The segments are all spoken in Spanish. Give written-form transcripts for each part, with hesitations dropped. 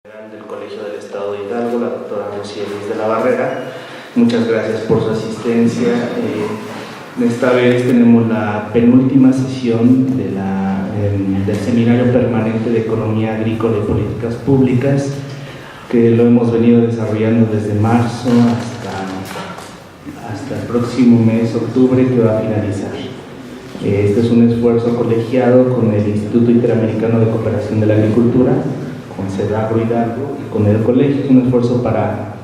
Del Colegio del Estado de Hidalgo, la doctora Rocío Luis de la Barrera. Muchas gracias por su asistencia. Esta vez tenemos la penúltima sesión del Seminario Permanente de Economía Agrícola y Políticas Públicas, que lo hemos venido desarrollando desde marzo hasta el próximo mes, octubre, que va a finalizar. Este es un esfuerzo colegiado con el Instituto Interamericano de Cooperación de la Agricultura, con CEDAGRO Hidalgo y con el colegio. Es un esfuerzo para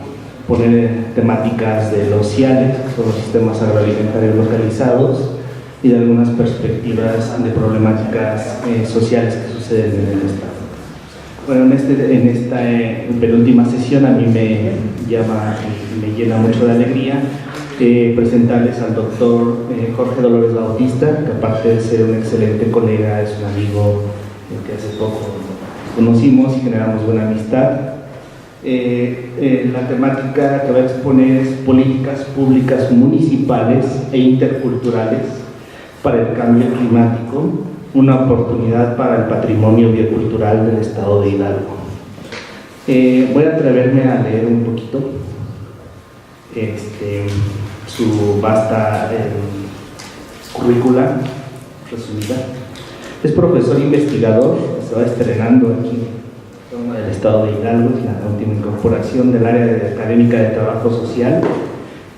poner temáticas de los CIALES, que son los sistemas agroalimentarios localizados, y de algunas perspectivas de problemáticas sociales que suceden en el Estado. Bueno, en esta penúltima sesión a mí me llena mucho de alegría presentarles al doctor Jorge Dolores Bautista, que aparte de ser un excelente colega, es un amigo que hace poco conocimos y generamos buena amistad. La temática que va a exponer es políticas públicas municipales e interculturales para el cambio climático, una oportunidad para el patrimonio biocultural del Estado de Hidalgo. Voy a atreverme a leer un poquito su vasta currícula resumida. Es profesor investigador, se va estrenando aquí en el Estado de Hidalgo, es la última incorporación del área académica de trabajo social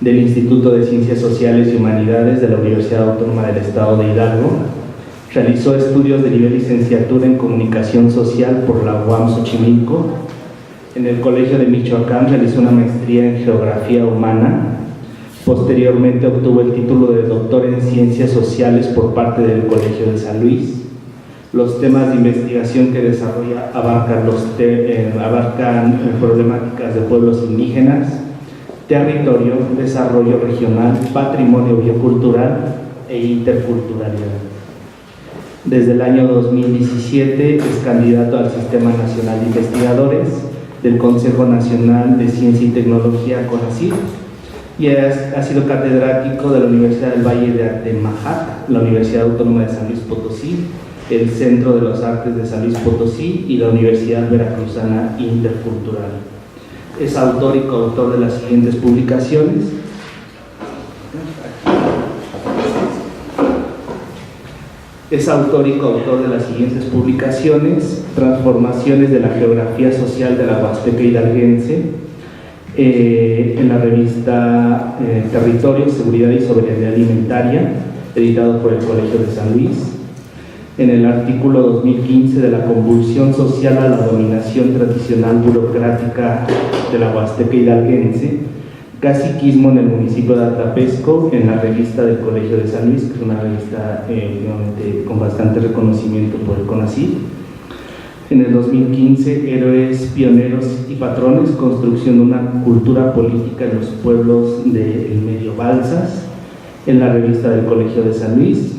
del Instituto de Ciencias Sociales y Humanidades de la Universidad Autónoma del Estado de Hidalgo. Realizó estudios de nivel licenciatura en Comunicación Social por la UAM Xochimilco. En el Colegio de Michoacán realizó una maestría en Geografía Humana. Posteriormente obtuvo el título de doctor en Ciencias Sociales por parte del Colegio de San Luis. Los temas de investigación que desarrolla abarcan problemáticas de pueblos indígenas, territorio, desarrollo regional, patrimonio biocultural e interculturalidad. Desde el año 2017 es candidato al Sistema Nacional de Investigadores del Consejo Nacional de Ciencia y Tecnología, CONACYT, y ha sido catedrático de la Universidad del Valle de Atemajac, la Universidad Autónoma de San Luis Potosí, el Centro de las Artes de San Luis Potosí y la Universidad Veracruzana Intercultural. Es autor y coautor de las siguientes publicaciones. Transformaciones de la geografía social de la Huasteca hidalguense, en la revista Territorio, Seguridad y Soberanía Alimentaria, editado por el Colegio de San Luis. En el artículo 2015 de la convulsión social a la dominación tradicional burocrática de la Huasteca hidalguense, caciquismo en el municipio de Atapesco, en la revista del Colegio de San Luis, que es una revista con bastante reconocimiento por el CONACYT. En el 2015, Héroes, Pioneros y Patrones, construcción de una cultura política en los pueblos del Medio Balsas, en la revista del Colegio de San Luis.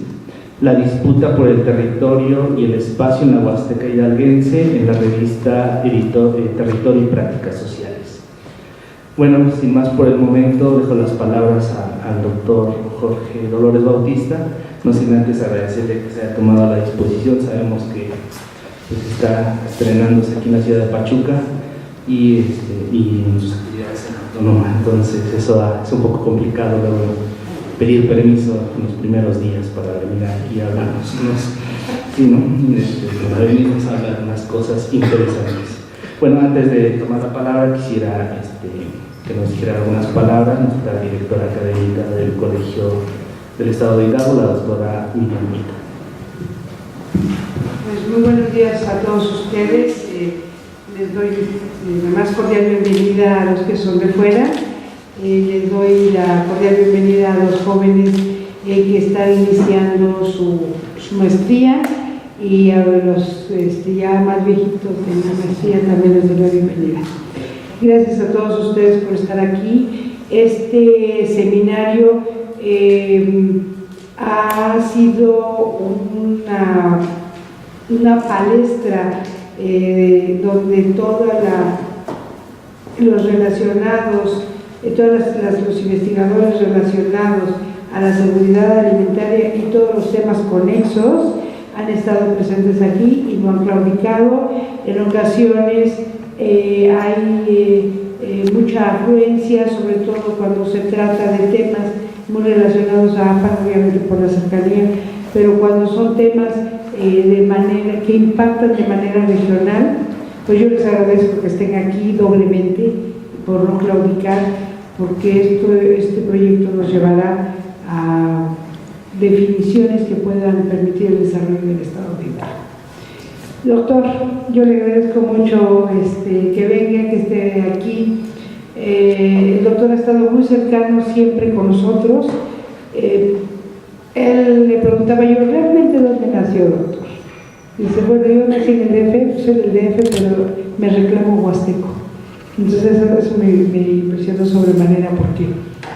La disputa por el territorio y el espacio en la Huasteca hidalguense, en la revista Territorio y Prácticas Sociales. Bueno, sin más por el momento, dejo las palabras al doctor Jorge Dolores Bautista, no sin antes agradecerle que se haya tomado a la disposición. Sabemos que está estrenándose aquí en la ciudad de Pachuca y en sus actividades en autónoma, entonces eso es un poco complicado luego pedir permiso en los primeros días para venir aquí a hablarnos. Para venirnos a hablar de unas cosas interesantes. Bueno, antes de tomar la palabra, quisiera que nos dijera algunas palabras nuestra directora académica del Colegio del Estado de Hidalgo, la doctora Miriam Mita. Pues muy buenos días a todos ustedes. Les doy la más cordial bienvenida a los que son de fuera. Les doy la cordial bienvenida a los jóvenes que están iniciando su maestría, y a los ya más viejitos de la maestría también les doy la bienvenida. Gracias a todos ustedes por estar aquí. Este seminario ha sido una palestra donde los investigadores relacionados a la seguridad alimentaria y todos los temas conexos han estado presentes aquí y no han claudicado. En ocasiones hay mucha afluencia, sobre todo cuando se trata de temas muy relacionados a APA, obviamente por la cercanía, pero cuando son temas que impactan de manera regional, pues yo les agradezco que estén aquí doblemente, por no claudicar, porque este proyecto nos llevará a definiciones que puedan permitir el desarrollo del Estado de Hidalgo. Doctor, yo le agradezco mucho que venga, que esté aquí. El doctor ha estado muy cercano siempre con nosotros. Él le preguntaba yo, ¿realmente dónde nació, doctor? Dice, bueno, yo nací en el DF, soy del DF, pero me reclamo huasteco. Entonces eso me impresionó sobremanera porque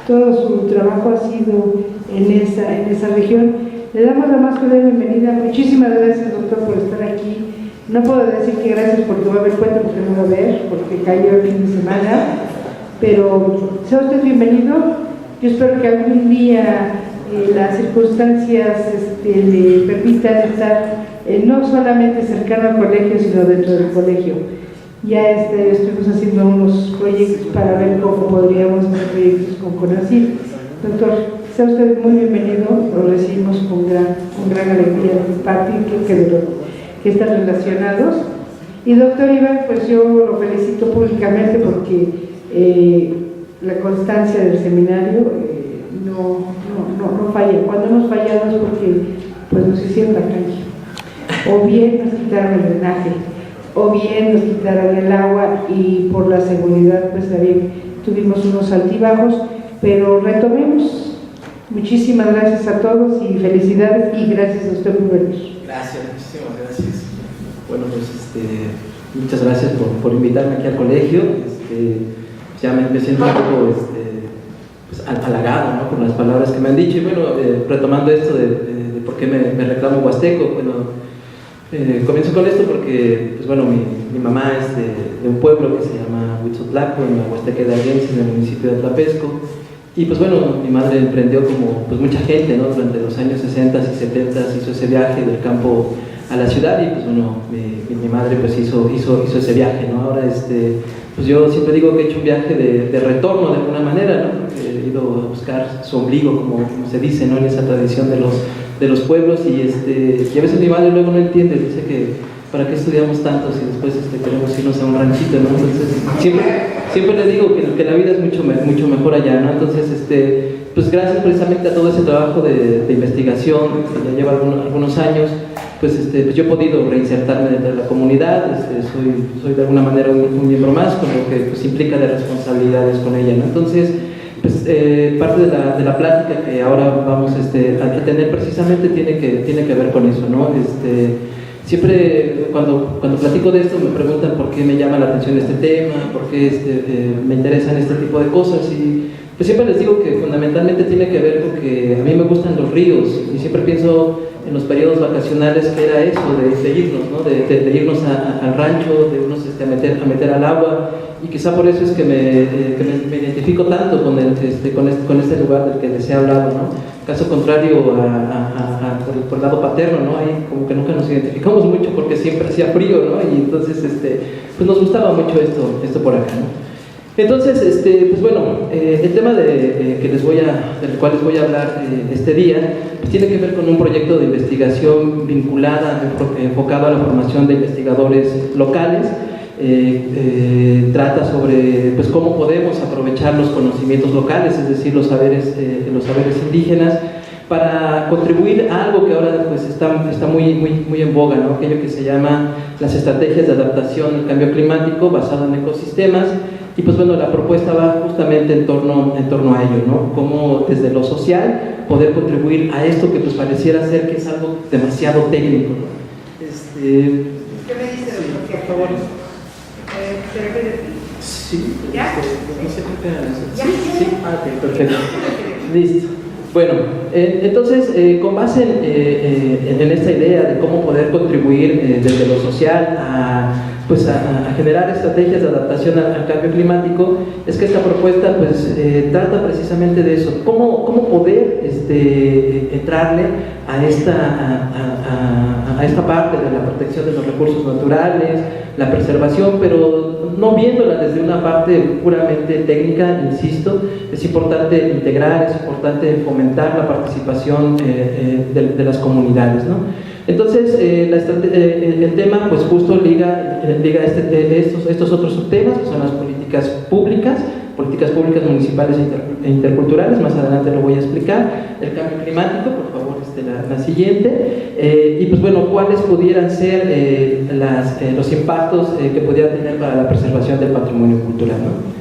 todo su trabajo ha sido en esa región. Le damos la más cordial bienvenida. Muchísimas gracias, doctor, por estar aquí. No puedo decir que gracias porque va a haber cuenta, porque no va a haber, porque cayó el fin de semana, pero sea usted bienvenido. Yo espero que algún día las circunstancias le permitan estar no solamente cercano al colegio, sino dentro del colegio. Ya estuvimos haciendo unos proyectos para ver cómo podríamos hacer proyectos con CONACYT. Doctor, sea usted muy bienvenido, lo recibimos con gran alegría de mi parte y creo que de los que están relacionados. Y doctor Iván, pues yo lo felicito públicamente porque la constancia del seminario no falla. Cuando hemos fallado es porque pues nos hicieron la calle, o bien nos quitaron el drenaje, o bien nos quitaron el agua, y por la seguridad pues también tuvimos unos altibajos, pero retomemos. Muchísimas gracias a todos y felicidades, y gracias a usted por venir. Gracias, muchísimas gracias. Bueno, pues muchas gracias por invitarme aquí al colegio. Ya me siento un poco pues, halagado, ¿no?, por las palabras que me han dicho. Y bueno, retomando esto de por qué me reclamo huasteco, bueno, comienzo con esto porque, pues bueno, mi mamá es de un pueblo que se llama Huitzotlaco, en la Huasteca Hidalguense, en el municipio de Atlapesco. Y pues bueno, mi madre emprendió como pues mucha gente, ¿no?, durante los años 60 y 70 hizo ese viaje del campo a la ciudad. Y pues bueno, mi madre pues hizo ese viaje, ¿no? Ahora pues yo siempre digo que he hecho un viaje de retorno de alguna manera, ¿no?, porque he ido a buscar su ombligo, como se dice, ¿no?, en esa tradición de los pueblos. Y a veces mi madre luego no entiende, dice que ¿para qué estudiamos tanto si después queremos irnos a un ranchito, ¿no? Entonces siempre les digo que la vida es mucho mejor allá, ¿no? Entonces pues gracias precisamente a todo ese trabajo de investigación que ya lleva algunos años, pues yo he podido reinsertarme dentro de la comunidad. Soy de alguna manera un miembro más, con lo que pues implica de responsabilidades con ella, ¿no? Entonces pues parte de la plática que ahora vamos a tener precisamente tiene que ver con eso, ¿no? Siempre cuando platico de esto me preguntan por qué me llama la atención este tema, por qué me interesan este tipo de cosas, y pues siempre les digo que fundamentalmente tiene que ver con que a mí me gustan los ríos, y siempre pienso en los periodos vacacionales que era eso, de irnos, ¿no?, de irnos al rancho, de irnos a meter al agua. Y quizá por eso es que me identifico tanto con este lugar del que les he hablado, ¿no? Caso contrario por el lado paterno, ¿no? Ahí como que nunca nos identificamos mucho porque siempre hacía frío, ¿no? Y entonces pues nos gustaba mucho esto por acá, ¿no? Entonces, pues bueno, el tema del cual les voy a hablar este día, pues tiene que ver con un proyecto de investigación enfocado a la formación de investigadores locales. Trata sobre pues cómo podemos aprovechar los conocimientos locales, es decir, los saberes indígenas, para contribuir a algo que ahora pues está muy en boga, ¿no?, aquello que se llama las estrategias de adaptación al cambio climático basado en ecosistemas. Y pues bueno, la propuesta va justamente en torno a ello, ¿no?, cómo desde lo social poder contribuir a esto que pues pareciera ser que es algo demasiado técnico, ¿no? ¿Qué me dice, doctor? Sí, por favor. Sí. ¿Ya? No sé qué pegan eso. ¿Ya? Sí. Ok, perfecto. Listo. Bueno, entonces, con base en esta idea de cómo poder contribuir desde lo social a generar estrategias de adaptación al cambio climático, es que esta propuesta pues trata precisamente de eso, cómo poder entrarle a esta parte de la protección de los recursos naturales, la preservación, pero no viéndola desde una parte puramente técnica, insisto, es importante integrar, es importante fomentar la participación de las comunidades, ¿no? Entonces, el tema pues justo liga estos otros subtemas, que son las políticas públicas municipales e interculturales. Más adelante lo voy a explicar. El cambio climático, por favor, la siguiente. Y pues bueno, cuáles pudieran ser los impactos que pudiera tener para la preservación del patrimonio cultural, ¿no?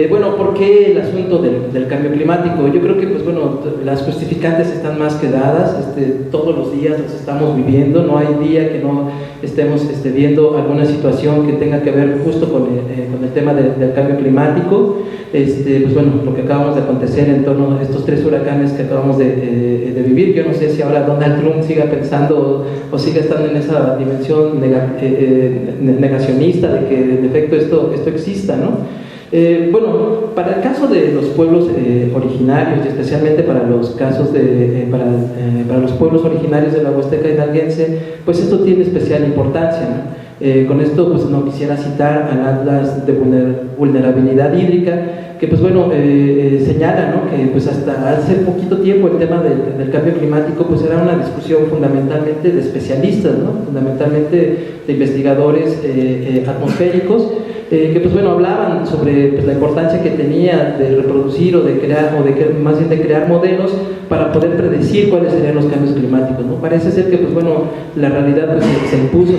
Bueno, ¿por qué el asunto del cambio climático? Yo creo que pues bueno, las justificantes están más que dadas, todos los días las estamos viviendo, no hay día que no estemos viendo alguna situación que tenga que ver justo con el tema del cambio climático. Pues bueno, lo que acabamos de acontecer en torno a estos 3 huracanes que acabamos de vivir. Yo no sé si ahora Donald Trump siga pensando o siga estando en esa dimensión negacionista de que en efecto esto exista, ¿no? Bueno, para el caso de los pueblos originarios, y especialmente para los casos para los pueblos originarios de la Huasteca Hidalguense, pues esto tiene especial importancia, ¿no? Con esto pues no quisiera citar al Atlas de Vulnerabilidad Hídrica, que pues bueno, señala, ¿no?, que pues hasta hace poquito tiempo el tema del cambio climático pues era una discusión fundamentalmente de especialistas, ¿no?, fundamentalmente de investigadores atmosféricos, que pues bueno, hablaban sobre pues, la importancia que tenía de reproducir o de crear, más bien de crear modelos para poder predecir cuáles serían los cambios climáticos, ¿no? Parece ser que pues bueno, la realidad pues, se impuso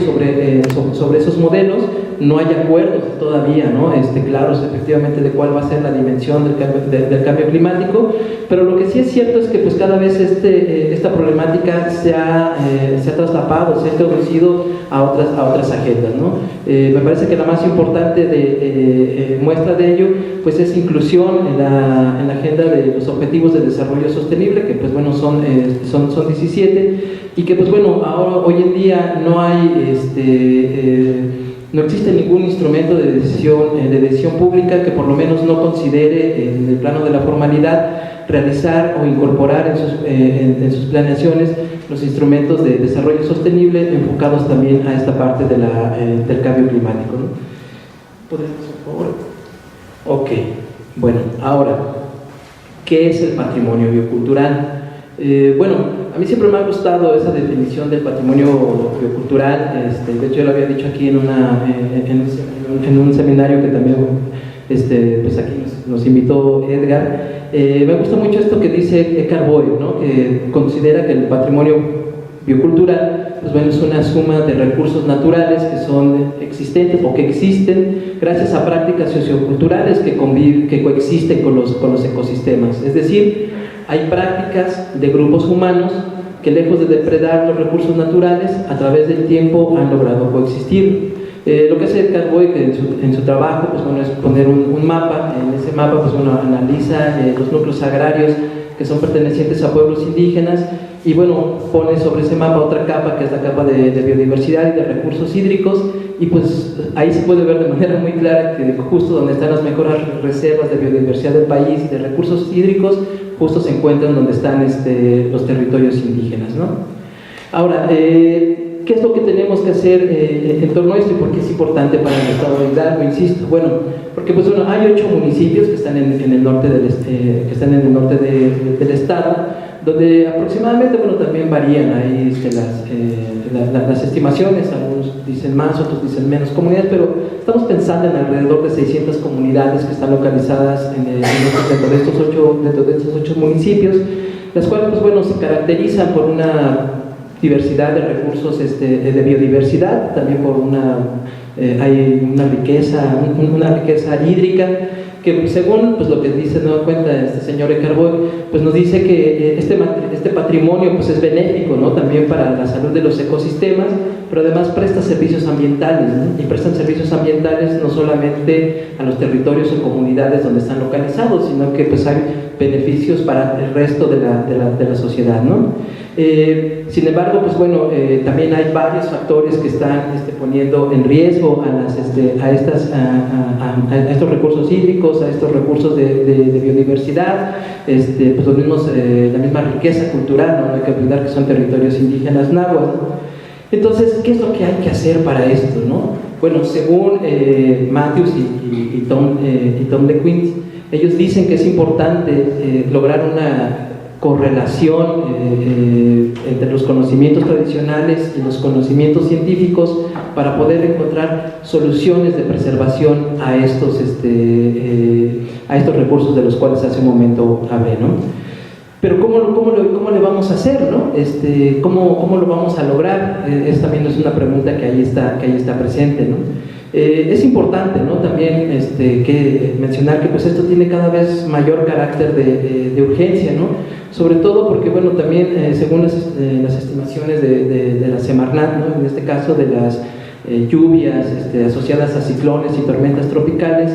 sobre esos modelos. No hay acuerdos todavía, ¿no?, claros efectivamente de cuál va a ser la dimensión del cambio climático, pero lo que sí es cierto es que pues cada vez esta problemática se ha traslapado, se ha introducido a otras agendas, ¿no? Me parece que la más importante muestra de ello pues es inclusión en la agenda de los objetivos de desarrollo sostenible, que pues bueno son 17, y que pues bueno, ahora hoy en día no hay no existe ningún instrumento de decisión pública que por lo menos no considere en el plano de la formalidad realizar o incorporar en sus planeaciones los instrumentos de desarrollo sostenible enfocados también a esta parte del cambio climático, ¿no? ¿Podemos, por favor? Ok, bueno, ahora, ¿qué es el patrimonio biocultural? Bueno, a mí siempre me ha gustado esa definición del patrimonio biocultural. De hecho yo lo había dicho aquí en un seminario que también pues aquí nos invitó Edgar. Me gusta mucho esto que dice Eckhart Boyle, ¿no?, que considera que el patrimonio biocultural pues bueno, es una suma de recursos naturales que son existentes o que existen gracias a prácticas socioculturales que coexisten con los ecosistemas. Es decir, hay prácticas de grupos humanos que, lejos de depredar los recursos naturales, a través del tiempo han logrado coexistir. Lo que hace Eckhart Boyle en su trabajo pues bueno, es poner un mapa. En ese mapa pues bueno, analiza los núcleos agrarios que son pertenecientes a pueblos indígenas y bueno, pone sobre ese mapa otra capa que es la capa de biodiversidad y de recursos hídricos, y pues ahí se puede ver de manera muy clara que justo donde están las mejores reservas de biodiversidad del país y de recursos hídricos justo se encuentran donde están los territorios indígenas, ¿no? Ahora, ¿qué es lo que tenemos que hacer en torno a esto y por qué es importante para el estado de Hidalgo? Insisto, bueno, porque pues bueno, hay 8 municipios que están en el norte del estado, donde aproximadamente, bueno, también varían ahí las estimaciones, algunos dicen más, otros dicen menos comunidades, pero estamos pensando en alrededor de 600 comunidades que están localizadas dentro de estos 8 municipios, las cuales pues bueno, se caracterizan por una diversidad de recursos de biodiversidad, también por hay una riqueza hídrica, que según pues, lo que dice, no cuenta señor Eckhart Boyle, pues nos dice que este patrimonio pues, es benéfico, ¿no?, también para la salud de los ecosistemas, pero además presta servicios ambientales, ¿no?, y prestan servicios ambientales no solamente a los territorios o comunidades donde están localizados, sino que pues, hay beneficios para el resto de la sociedad, ¿no? Sin embargo, pues bueno, también hay varios factores que están poniendo en riesgo a estos recursos hídricos, a estos recursos de biodiversidad, pues la misma riqueza cultural, ¿no? No hay que olvidar que son territorios indígenas náhuatl, ¿no? Entonces, ¿qué es lo que hay que hacer para esto, no? Bueno, según Matthews y Tom LeQuint, ellos dicen que es importante lograr una correlación entre los conocimientos tradicionales y los conocimientos científicos para poder encontrar soluciones de preservación a estos recursos de los cuales hace un momento hablé, ¿no? Pero ¿cómo le vamos a hacer, ¿no? ¿Cómo lo vamos a lograr? También es una pregunta que ahí está presente, ¿no? Es importante, ¿no? También que mencionar que pues esto tiene cada vez mayor carácter de urgencia, ¿no? Sobre todo porque, bueno, también según las estimaciones de la Semarnat, ¿no? En este caso de las lluvias asociadas a ciclones y tormentas tropicales,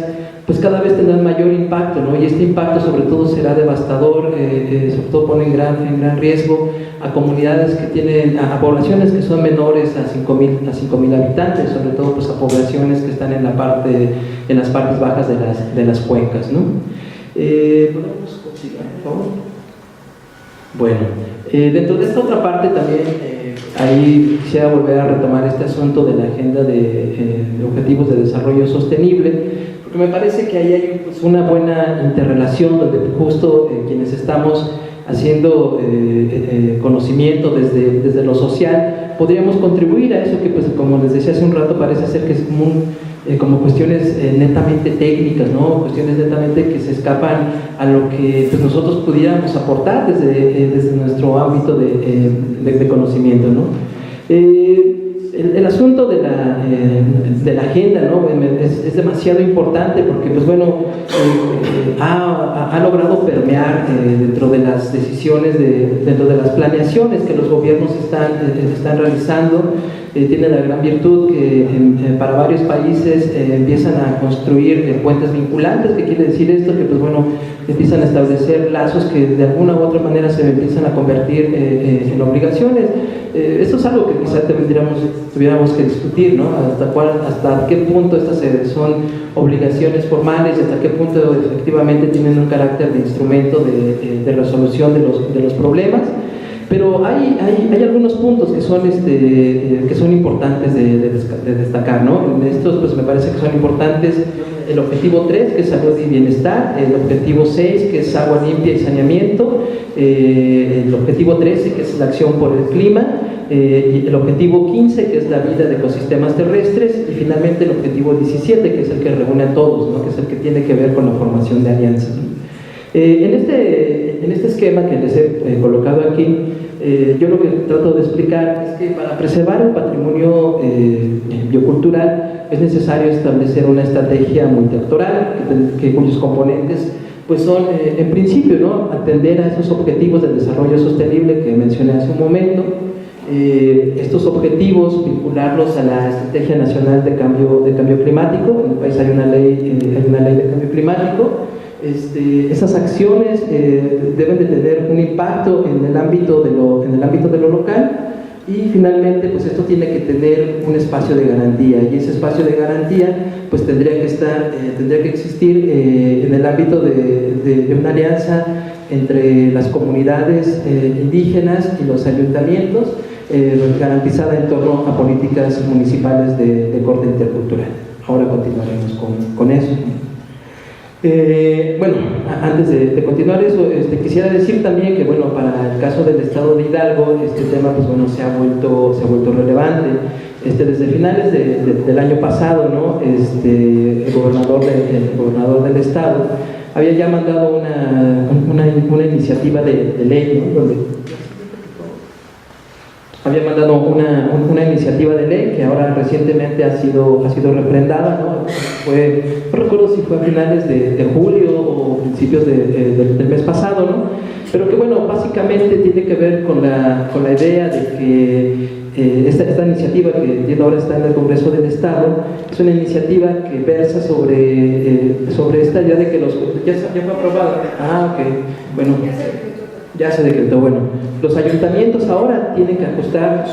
pues cada vez tendrán mayor impacto, ¿no? Y este impacto sobre todo será devastador, sobre todo pone en gran riesgo a comunidades que tienen, a poblaciones que son menores a 5.000 habitantes, sobre todo pues a poblaciones que están en las partes bajas de las cuencas, ¿no? ¿Podemos continuar, por favor? Bueno, dentro de esta otra parte también, ahí quisiera volver a retomar este asunto de la agenda de objetivos de desarrollo sostenible, porque me parece que ahí hay pues, una buena interrelación donde justo quienes estamos haciendo conocimiento desde lo social podríamos contribuir a eso que, pues, como les decía hace un rato, parece ser que es como cuestiones netamente técnicas, ¿no? Cuestiones netamente que se escapan a lo que pues, nosotros pudiéramos aportar desde nuestro ámbito de conocimiento, ¿no? El asunto de la agenda, ¿no? es demasiado importante porque pues bueno ha logrado permear dentro de las decisiones, dentro de las planeaciones que los gobiernos están realizando. Tiene la gran virtud que para varios países empiezan a construir puentes vinculantes. ¿Qué quiere decir esto? Que pues bueno, empiezan a establecer lazos que de alguna u otra manera se empiezan a convertir en obligaciones. Esto es algo que quizá tuviéramos que discutir, ¿no? Hasta qué punto estas son obligaciones formales y hasta qué punto efectivamente tienen un carácter de instrumento de resolución de los problemas. Pero hay algunos puntos que son importantes de destacar, ¿no? En estos pues me parece que son importantes el objetivo 3, que es salud y bienestar, el objetivo 6, que es agua limpia y saneamiento, el objetivo 13, que es la acción por el clima, y el objetivo 15, que es la vida de ecosistemas terrestres, y finalmente el objetivo 17, que es el que reúne a todos, ¿no? Que es el que tiene que ver con la formación de alianzas, ¿no? En este esquema que les he colocado aquí, yo lo que trato de explicar es que para preservar el patrimonio biocultural es necesario establecer una estrategia multiactoral cuyos componentes pues son, en principio, ¿no? Atender a esos objetivos de desarrollo sostenible que mencioné hace un momento. Estos objetivos, vincularlos a la Estrategia Nacional de Cambio Climático. En el país hay una ley de cambio climático. Esas acciones deben de tener un impacto en el ámbito de lo local, y finalmente pues esto tiene que tener un espacio de garantía, y ese espacio de garantía pues tendría que existir en el ámbito de una alianza entre las comunidades indígenas y los ayuntamientos, garantizada en torno a políticas municipales de corte intercultural. Ahora continuaremos con eso. Bueno, antes de continuar eso, quisiera decir también que bueno, para el caso del estado de Hidalgo, este tema pues bueno, se ha vuelto relevante. Desde finales del año pasado, ¿no? El gobernador del estado había ya mandado una iniciativa de ley, ¿no? Donde había mandado una iniciativa de ley que ahora recientemente ha sido refrendada, ¿no? No recuerdo si fue a finales de julio o principios del mes pasado, ¿no? Pero que bueno, básicamente tiene que ver con la idea de que esta iniciativa que entiendo ahora está en el Congreso del Estado es una iniciativa que versa sobre esta idea de que ya fue aprobada. Ok, bueno. Ya se decretó. Bueno, los ayuntamientos ahora tienen que ajustar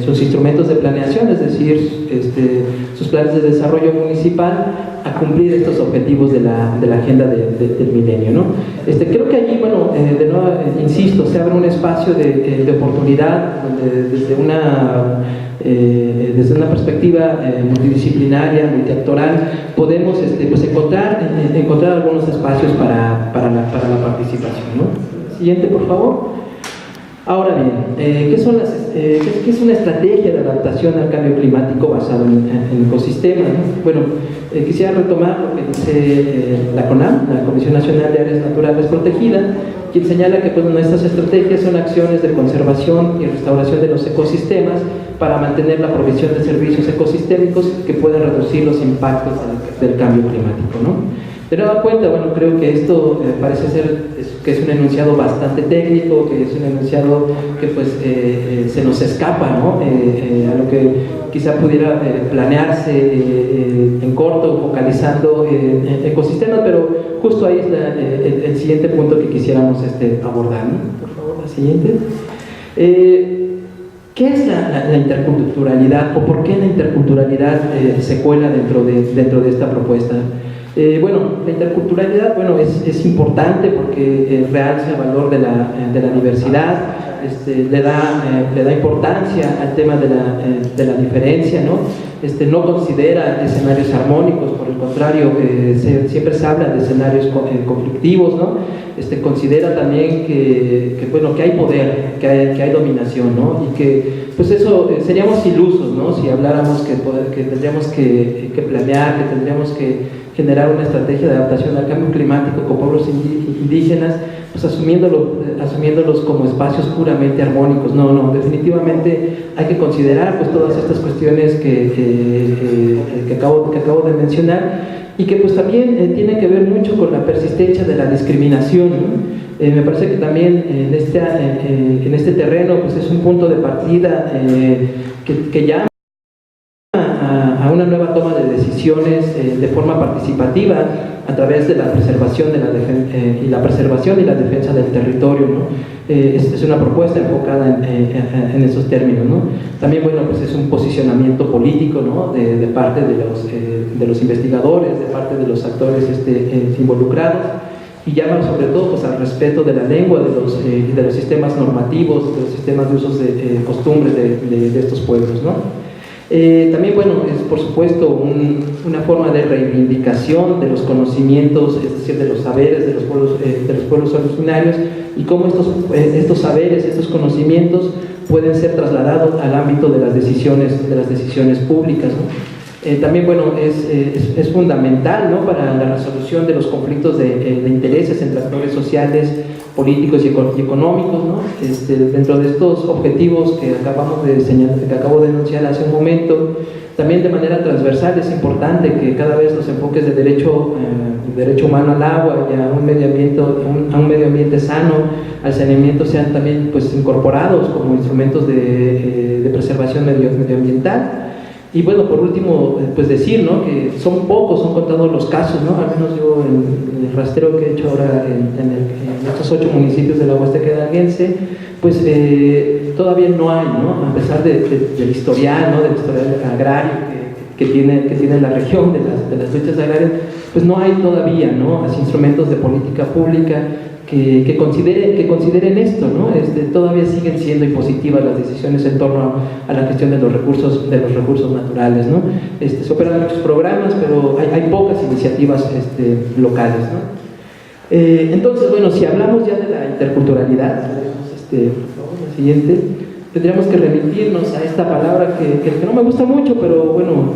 sus instrumentos de planeación, es decir, sus planes de desarrollo municipal a cumplir estos objetivos de la agenda del milenio, ¿no? Creo que allí, bueno, de nuevo, insisto, se abre un espacio de oportunidad donde desde una perspectiva multidisciplinaria, multiactoral, podemos pues encontrar algunos espacios para la participación, ¿no? Siguiente, por favor. Ahora bien, ¿qué es una estrategia de adaptación al cambio climático basado en ecosistemas? Bueno, quisiera retomar lo que dice la CONAM, la Comisión Nacional de Áreas Naturales Protegidas, quien señala que estas estrategias son acciones de conservación y restauración de los ecosistemas para mantener la provisión de servicios ecosistémicos que puedan reducir los impactos del cambio climático, ¿no? De nueva cuenta, bueno, creo que esto parece ser que es un enunciado bastante técnico, que es un enunciado que pues se nos escapa, ¿no? A lo que quizá pudiera planearse en corto, focalizando ecosistemas, pero justo ahí es el siguiente punto que quisiéramos abordar, ¿no? Por favor, la siguiente. ¿Qué es la interculturalidad o por qué la interculturalidad se cuela dentro de esta propuesta? Bueno, la interculturalidad, bueno, es importante porque realza el valor de la diversidad, le da importancia al tema de la diferencia, ¿no? No considera escenarios armónicos, por el contrario, siempre se habla de escenarios conflictivos, ¿no? Considera también que hay poder, que hay dominación, ¿no? Y que pues eso, seríamos ilusos, ¿no? Si habláramos que tendríamos que planear, que tendríamos que generar una estrategia de adaptación al cambio climático con pueblos indígenas, pues asumiéndolos como espacios puramente armónicos. No, definitivamente hay que considerar pues todas estas cuestiones que acabo de mencionar y que pues también tienen que ver mucho con la persistencia de la discriminación, ¿no? Me parece que también en este terreno pues es un punto de partida que llama a una nueva toma de decisiones de forma participativa a través de la preservación y la defensa del territorio, ¿no? Es una propuesta enfocada en esos términos, ¿no? También, bueno, pues es un posicionamiento político, ¿no? de parte de los investigadores, de parte de los actores involucrados, y llama sobre todo pues, al respeto de la lengua, de los sistemas normativos, de los sistemas de usos de costumbres de estos pueblos, ¿no? También, bueno, es por supuesto una forma de reivindicación de los conocimientos, es decir, de los saberes de los pueblos originarios, y cómo estos saberes, estos conocimientos pueden ser trasladados al ámbito de las decisiones públicas, ¿no? También, bueno, es fundamental, ¿no? Para la resolución de los conflictos de intereses entre actores sociales, políticos y económicos, ¿no? Dentro de estos objetivos que acabo de enunciar hace un momento, también de manera transversal es importante que cada vez los enfoques de derecho humano al agua y a un medio ambiente sano, al saneamiento, sean también pues incorporados como instrumentos de preservación medioambiental. Y bueno, por último, pues decir, ¿no? Que son contados los casos, ¿no? Al menos yo en el rastreo que he hecho ahora en estos 8 municipios de la Huasteca Hidalguense, pues todavía no hay, ¿no? A pesar del historial, ¿no? Del historial agrario que tiene la región, de las luchas agrarias, pues no hay todavía, ¿no? Así instrumentos de política pública que consideren esto, ¿no? Todavía siguen siendo impositivas las decisiones en torno a la gestión de los recursos naturales, ¿no? Se operan muchos programas, pero hay pocas iniciativas locales, ¿no? Entonces, bueno, si hablamos ya de la interculturalidad, por favor, la siguiente, tendríamos que remitirnos a esta palabra que no me gusta mucho, pero bueno,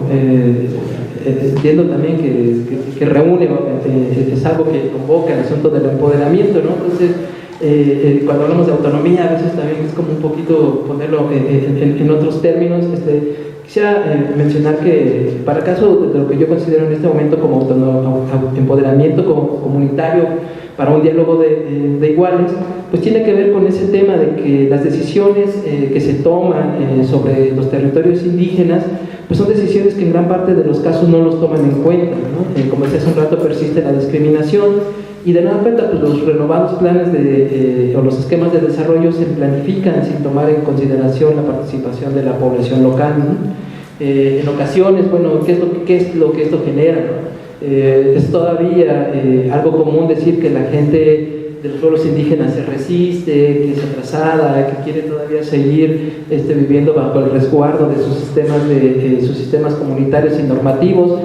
entiendo también que reúne, es algo que convoca el asunto del empoderamiento, ¿no? Entonces, cuando hablamos de autonomía, a veces también es como un poquito ponerlo en otros términos. Quisiera mencionar que para el caso de lo que yo considero en este momento como empoderamiento comunitario, para un diálogo de iguales, pues tiene que ver con ese tema de que las decisiones que se toman sobre los territorios indígenas, pues son decisiones que en gran parte de los casos no los toman en cuenta, ¿no? Como decía hace un rato, persiste la discriminación, y de nueva cuenta, pues los renovados planes o los esquemas de desarrollo se planifican sin tomar en consideración la participación de la población local, ¿no? En ocasiones, bueno, ¿qué es lo que esto genera, ¿no? Es todavía algo común decir que la gente de los pueblos indígenas se resiste, que es atrasada, que quiere todavía seguir viviendo bajo el resguardo de sus sistemas comunitarios y normativos,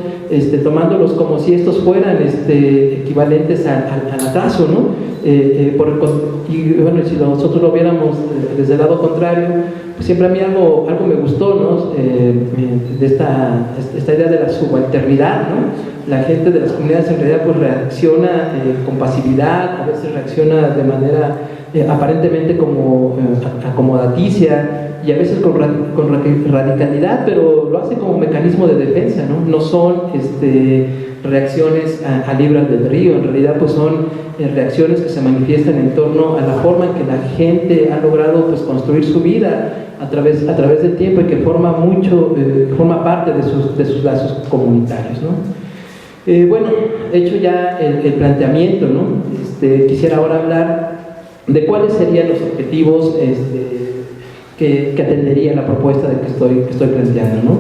tomándolos como si estos fueran equivalentes al atraso, ¿no? Y bueno, si nosotros lo viéramos desde el lado contrario, pues siempre a mí algo me gustó, ¿no? De esta idea de la subalternidad, ¿no? La gente de las comunidades en realidad pues reacciona con pasividad, a veces reacciona de manera aparentemente como acomodaticia y a veces con radicalidad, pero lo hace como mecanismo de defensa, ¿no? No son reacciones a libre albedrío, en realidad pues son reacciones que se manifiestan en torno a la forma en que la gente ha logrado pues construir su vida a través del tiempo y que forma parte de sus lazos comunitarios, ¿no? Bueno, hecho ya el planteamiento, ¿no? Quisiera ahora hablar de cuáles serían los objetivos que atendería la propuesta que estoy planteando, ¿no?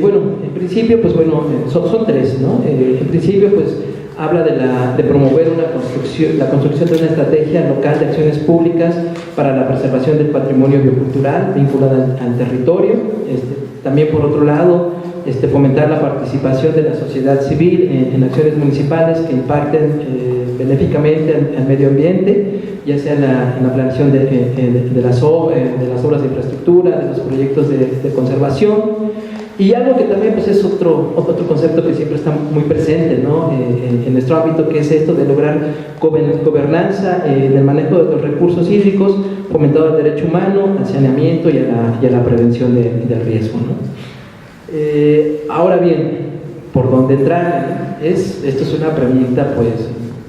Bueno, en principio, pues bueno, son tres, ¿no? En principio, pues habla de promover la construcción de una estrategia local de acciones públicas para la preservación del patrimonio biocultural vinculada al territorio. También, por otro lado, fomentar la participación de la sociedad civil en acciones municipales que impacten benéficamente al medio ambiente, ya sea en la planeación de las obras de infraestructura, de los proyectos de conservación. Y algo que también pues, es otro concepto que siempre está muy presente, ¿no? En nuestro ámbito, que es esto de lograr gobernanza en el manejo de los recursos hídricos, fomentado el derecho humano, al saneamiento y a la prevención del riesgo, ¿no? Ahora bien, ¿por dónde entrar? Esto es una pregunta, pues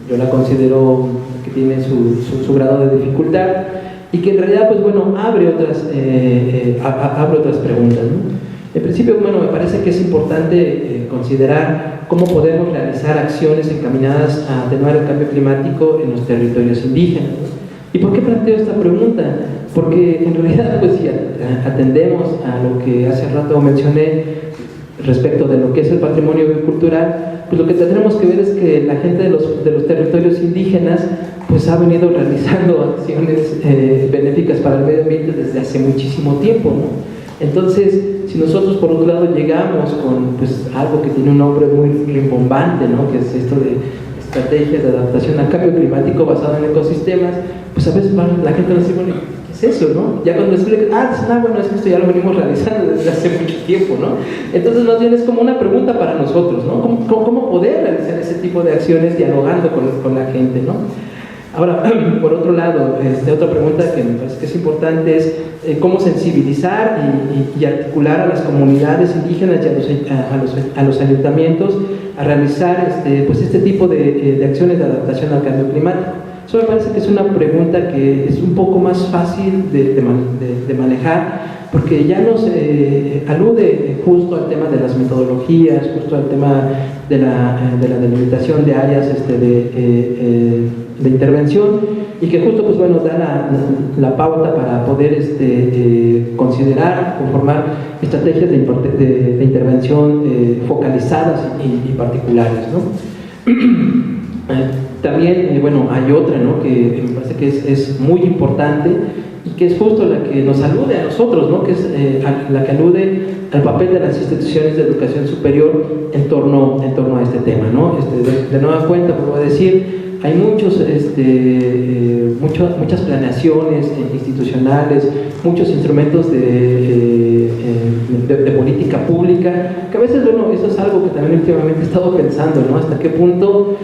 yo la considero que tiene su grado de dificultad y que en realidad, pues bueno, abre otras preguntas, ¿no? En principio, bueno, me parece que es importante considerar cómo podemos realizar acciones encaminadas a atenuar el cambio climático en los territorios indígenas. ¿Y por qué planteo esta pregunta? Porque en realidad, pues si atendemos a lo que hace rato mencioné respecto de lo que es el patrimonio biocultural, pues lo que tendremos que ver es que la gente de los territorios indígenas pues ha venido realizando acciones benéficas para el medio ambiente desde hace muchísimo tiempo, ¿no? Entonces, si nosotros por otro lado llegamos con pues, algo que tiene un nombre muy rimbombante, ¿no? Que es esto de estrategias de adaptación al cambio climático basado en ecosistemas, pues a veces la gente nos dice, bueno, ¿qué es eso, no? Ya cuando explican, bueno, es que esto ya lo venimos realizando desde hace mucho tiempo, ¿no? Entonces más bien es como una pregunta para nosotros, ¿no? ¿Cómo poder realizar ese tipo de acciones dialogando con la gente, ¿no? Ahora, por otro lado, otra pregunta que me parece que es importante es cómo sensibilizar y articular a las comunidades indígenas y a los ayuntamientos a realizar pues este tipo de acciones de adaptación al cambio climático. Eso me parece que es una pregunta que es un poco más fácil de manejar, porque ya nos alude justo al tema de las metodologías, justo al tema de la delimitación de áreas de intervención, y que justo pues bueno da la pauta para poder considerar, conformar estrategias de intervención focalizadas y particulares, ¿no? También, bueno, hay otra, ¿no? Que me parece que es muy importante y que es justo la que nos alude a nosotros, ¿no? Que es la que alude al papel de las instituciones de educación superior en torno a este tema, ¿no? De nueva cuenta, vuelvo a decir, hay muchas planeaciones institucionales, muchos instrumentos de política pública que porque a veces, bueno, eso es algo que también últimamente he estado pensando, ¿no? Hasta qué punto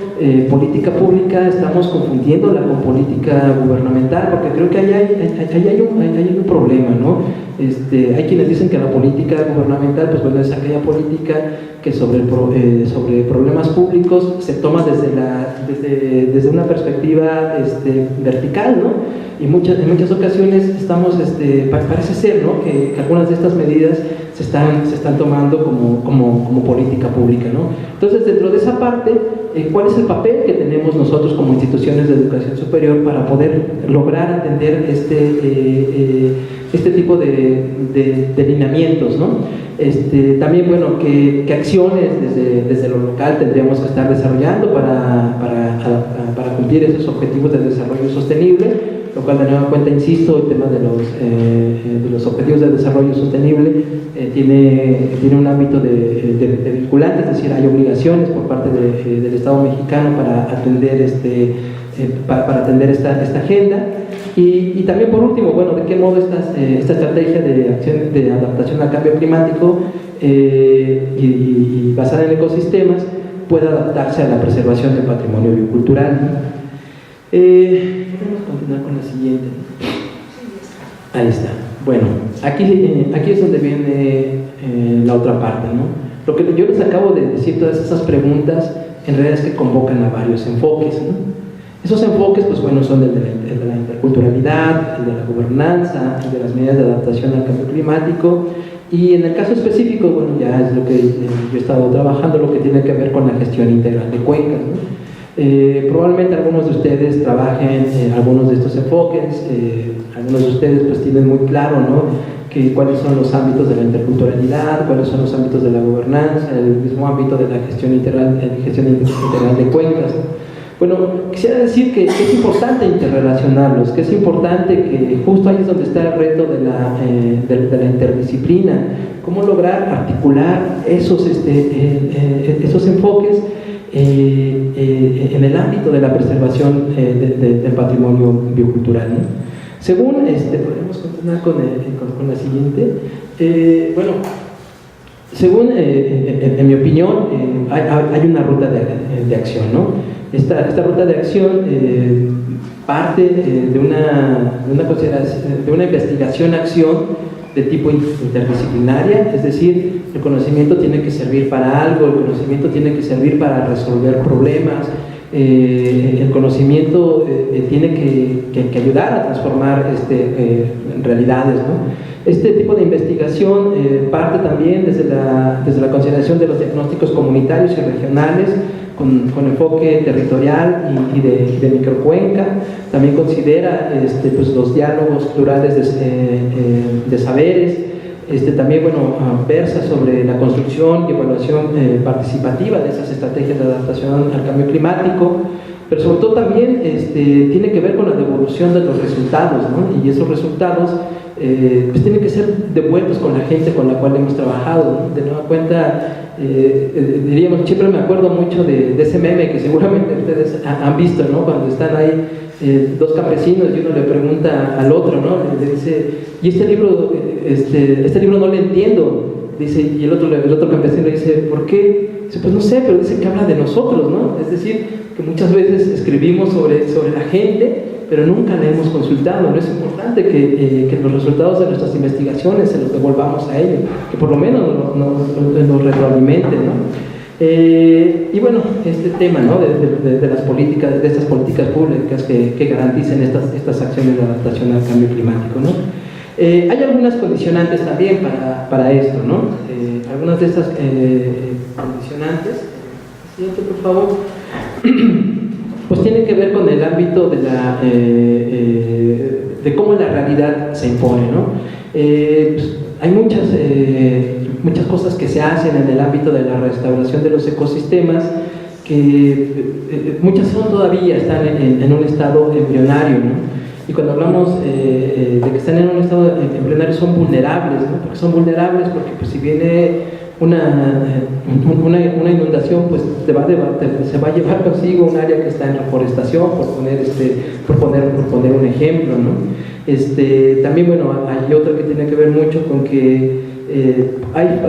política pública estamos confundiéndola con política gubernamental, porque creo que ahí hay un problema, ¿no? Hay quienes dicen que la política gubernamental, pues bueno, es aquella política que sobre problemas públicos se toma desde una perspectiva vertical, ¿no? Y en muchas ocasiones estamos, parece ser, ¿no? que algunas de estas medidas se están tomando como política pública, ¿no? Entonces, dentro de esa parte, ¿cuál es el papel que tenemos nosotros como instituciones de educación superior para poder lograr atender este tipo de lineamientos, ¿no? También, bueno, ¿qué acciones desde lo local tendríamos que estar desarrollando para cumplir esos objetivos de desarrollo sostenible? Lo cual, de nueva cuenta, insisto, el tema de los objetivos de desarrollo sostenible tiene un ámbito de vinculante, es decir, hay obligaciones por parte del Estado mexicano para atender esta agenda. Y también, por último, bueno, de qué modo esta estrategia de acción de adaptación al cambio climático y basada en ecosistemas puede adaptarse a la preservación del patrimonio biocultural. Podemos continuar con la siguiente. Ahí está. Bueno, aquí es donde viene la otra parte, ¿no? Lo que yo les acabo de decir, todas esas preguntas, en realidad es que convocan a varios enfoques, ¿no? Esos enfoques, pues bueno, son el de la interculturalidad, el de la gobernanza, el de las medidas de adaptación al cambio climático, y en el caso específico, bueno, ya es lo que yo he estado trabajando, lo que tiene que ver con la gestión integral de cuencas, ¿no? Probablemente algunos de ustedes trabajen algunos de estos enfoques, algunos de ustedes pues tienen muy claro, ¿no? Cuáles son los ámbitos de la interculturalidad, cuáles son los ámbitos de la gobernanza, el mismo ámbito de la gestión integral de cuencas. Bueno, quisiera decir que es importante interrelacionarlos, que es importante que justo ahí es donde está el reto de la interdisciplina, cómo lograr articular esos enfoques en el ámbito de la preservación del patrimonio biocultural, ¿no? Según, podemos continuar con la siguiente. Bueno, según, en mi opinión, hay una ruta de acción, ¿no? Esta ruta de acción parte de una consideración, de una investigación-acción de tipo interdisciplinaria, es decir, el conocimiento tiene que servir para algo, el conocimiento tiene que servir para resolver problemas, el conocimiento tiene que ayudar a transformar realidades, ¿no? Este tipo de investigación parte también desde la consideración de los diagnósticos comunitarios y regionales con enfoque territorial y de microcuenca. También considera pues, los diálogos plurales de saberes. También, bueno, versa sobre la construcción y evaluación participativa de esas estrategias de adaptación al cambio climático, pero sobre todo también tiene que ver con la devolución de los resultados, ¿no? Y esos resultados pues tienen que ser devueltos con la gente con la cual hemos trabajado, ¿no? De nueva cuenta, diríamos, siempre me acuerdo mucho de ese meme que seguramente ustedes han visto, ¿no? Cuando están ahí dos campesinos y uno le pregunta al otro, ¿no? Le dice, y este libro no lo entiendo, dice, y el otro campesino le dice, ¿por qué? Dice, pues no sé, pero dice que habla de nosotros, ¿no? Es decir, que muchas veces escribimos sobre la gente, pero nunca la hemos consultado, ¿no? Es importante que los resultados de nuestras investigaciones se los devolvamos a ellos, que por lo menos nos retroalimenten, ¿no? Y bueno, este tema, ¿no? de las políticas, de estas políticas públicas que garanticen estas acciones de adaptación al cambio climático, ¿no? Hay algunas condicionantes también para esto, ¿no? Algunas de estas condicionantes, siguiente por favor, pues tienen que ver con el ámbito de cómo la realidad se impone, ¿no? Pues hay muchas cosas que se hacen en el ámbito de la restauración de los ecosistemas, que muchas todavía están en un estado embrionario, ¿no? Y cuando hablamos de que están en un estado embrionario son vulnerables, ¿no? Porque son vulnerables porque pues, si viene una inundación, pues se va a llevar consigo un área que está en reforestación, por poner un ejemplo, ¿no? También, bueno, hay otra que tiene que ver mucho con que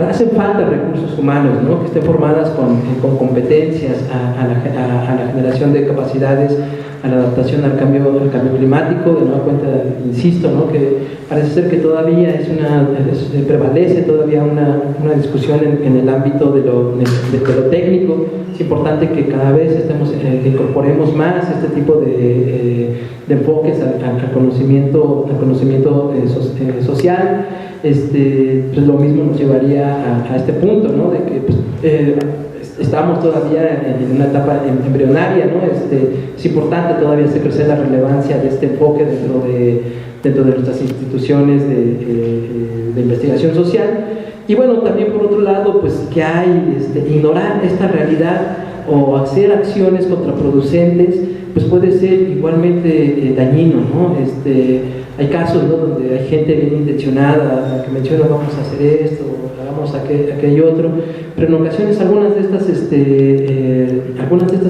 hacen falta recursos humanos, ¿no?, que estén formadas con competencias a la generación de capacidades, a la adaptación al cambio climático. De nueva cuenta, insisto, ¿no?, que parece ser que todavía prevalece todavía una discusión en el ámbito de lo técnico. Es importante que cada vez incorporemos más este tipo de enfoques al conocimiento social. Pues lo mismo nos llevaría a este punto, ¿no?, de que pues, estamos todavía en una etapa embrionaria, ¿no? Es importante todavía hacer crecer la relevancia de este enfoque dentro de nuestras instituciones de investigación social. Y bueno, también por otro lado, pues que hay ignorar esta realidad o hacer acciones contraproducentes, pues puede ser igualmente dañino, ¿no? Hay casos, ¿no?, donde hay gente bien intencionada que menciona vamos a hacer esto, hagamos aquello otro, pero en ocasiones algunas de estas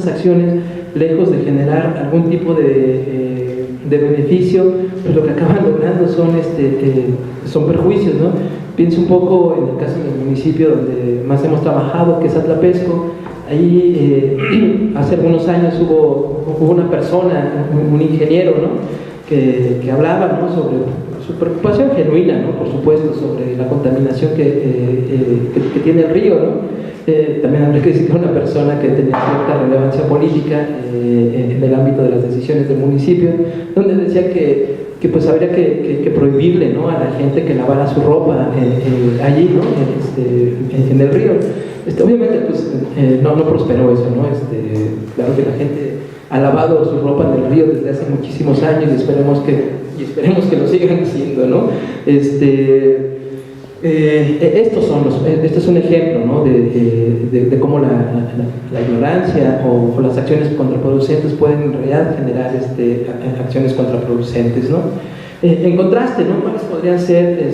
acciones, lejos de generar algún tipo de beneficio, pues lo que acaban logrando son perjuicios, ¿no? Pienso un poco en el caso del municipio donde más hemos trabajado, que es Atlapesco. Ahí hace algunos años hubo una persona, un ingeniero, ¿no?, que hablaba, ¿no?, sobre su preocupación genuina, ¿no?, por supuesto, sobre la contaminación que tiene el río, ¿no? También habría que decir que era una persona que tenía cierta relevancia política en el ámbito de las decisiones del municipio, donde decía que pues habría que prohibirle, ¿no?, a la gente que lavara su ropa allí, ¿no?, en el río. Obviamente pues no prosperó eso, ¿no? Claro que la gente ha lavado su ropa en el río desde hace muchísimos años y esperemos que lo sigan haciendo, ¿no? Este es un ejemplo, ¿no?, de cómo la ignorancia o las acciones contraproducentes pueden en realidad generar acciones contraproducentes, ¿no? En contraste, ¿no?, ¿cuáles podrían ser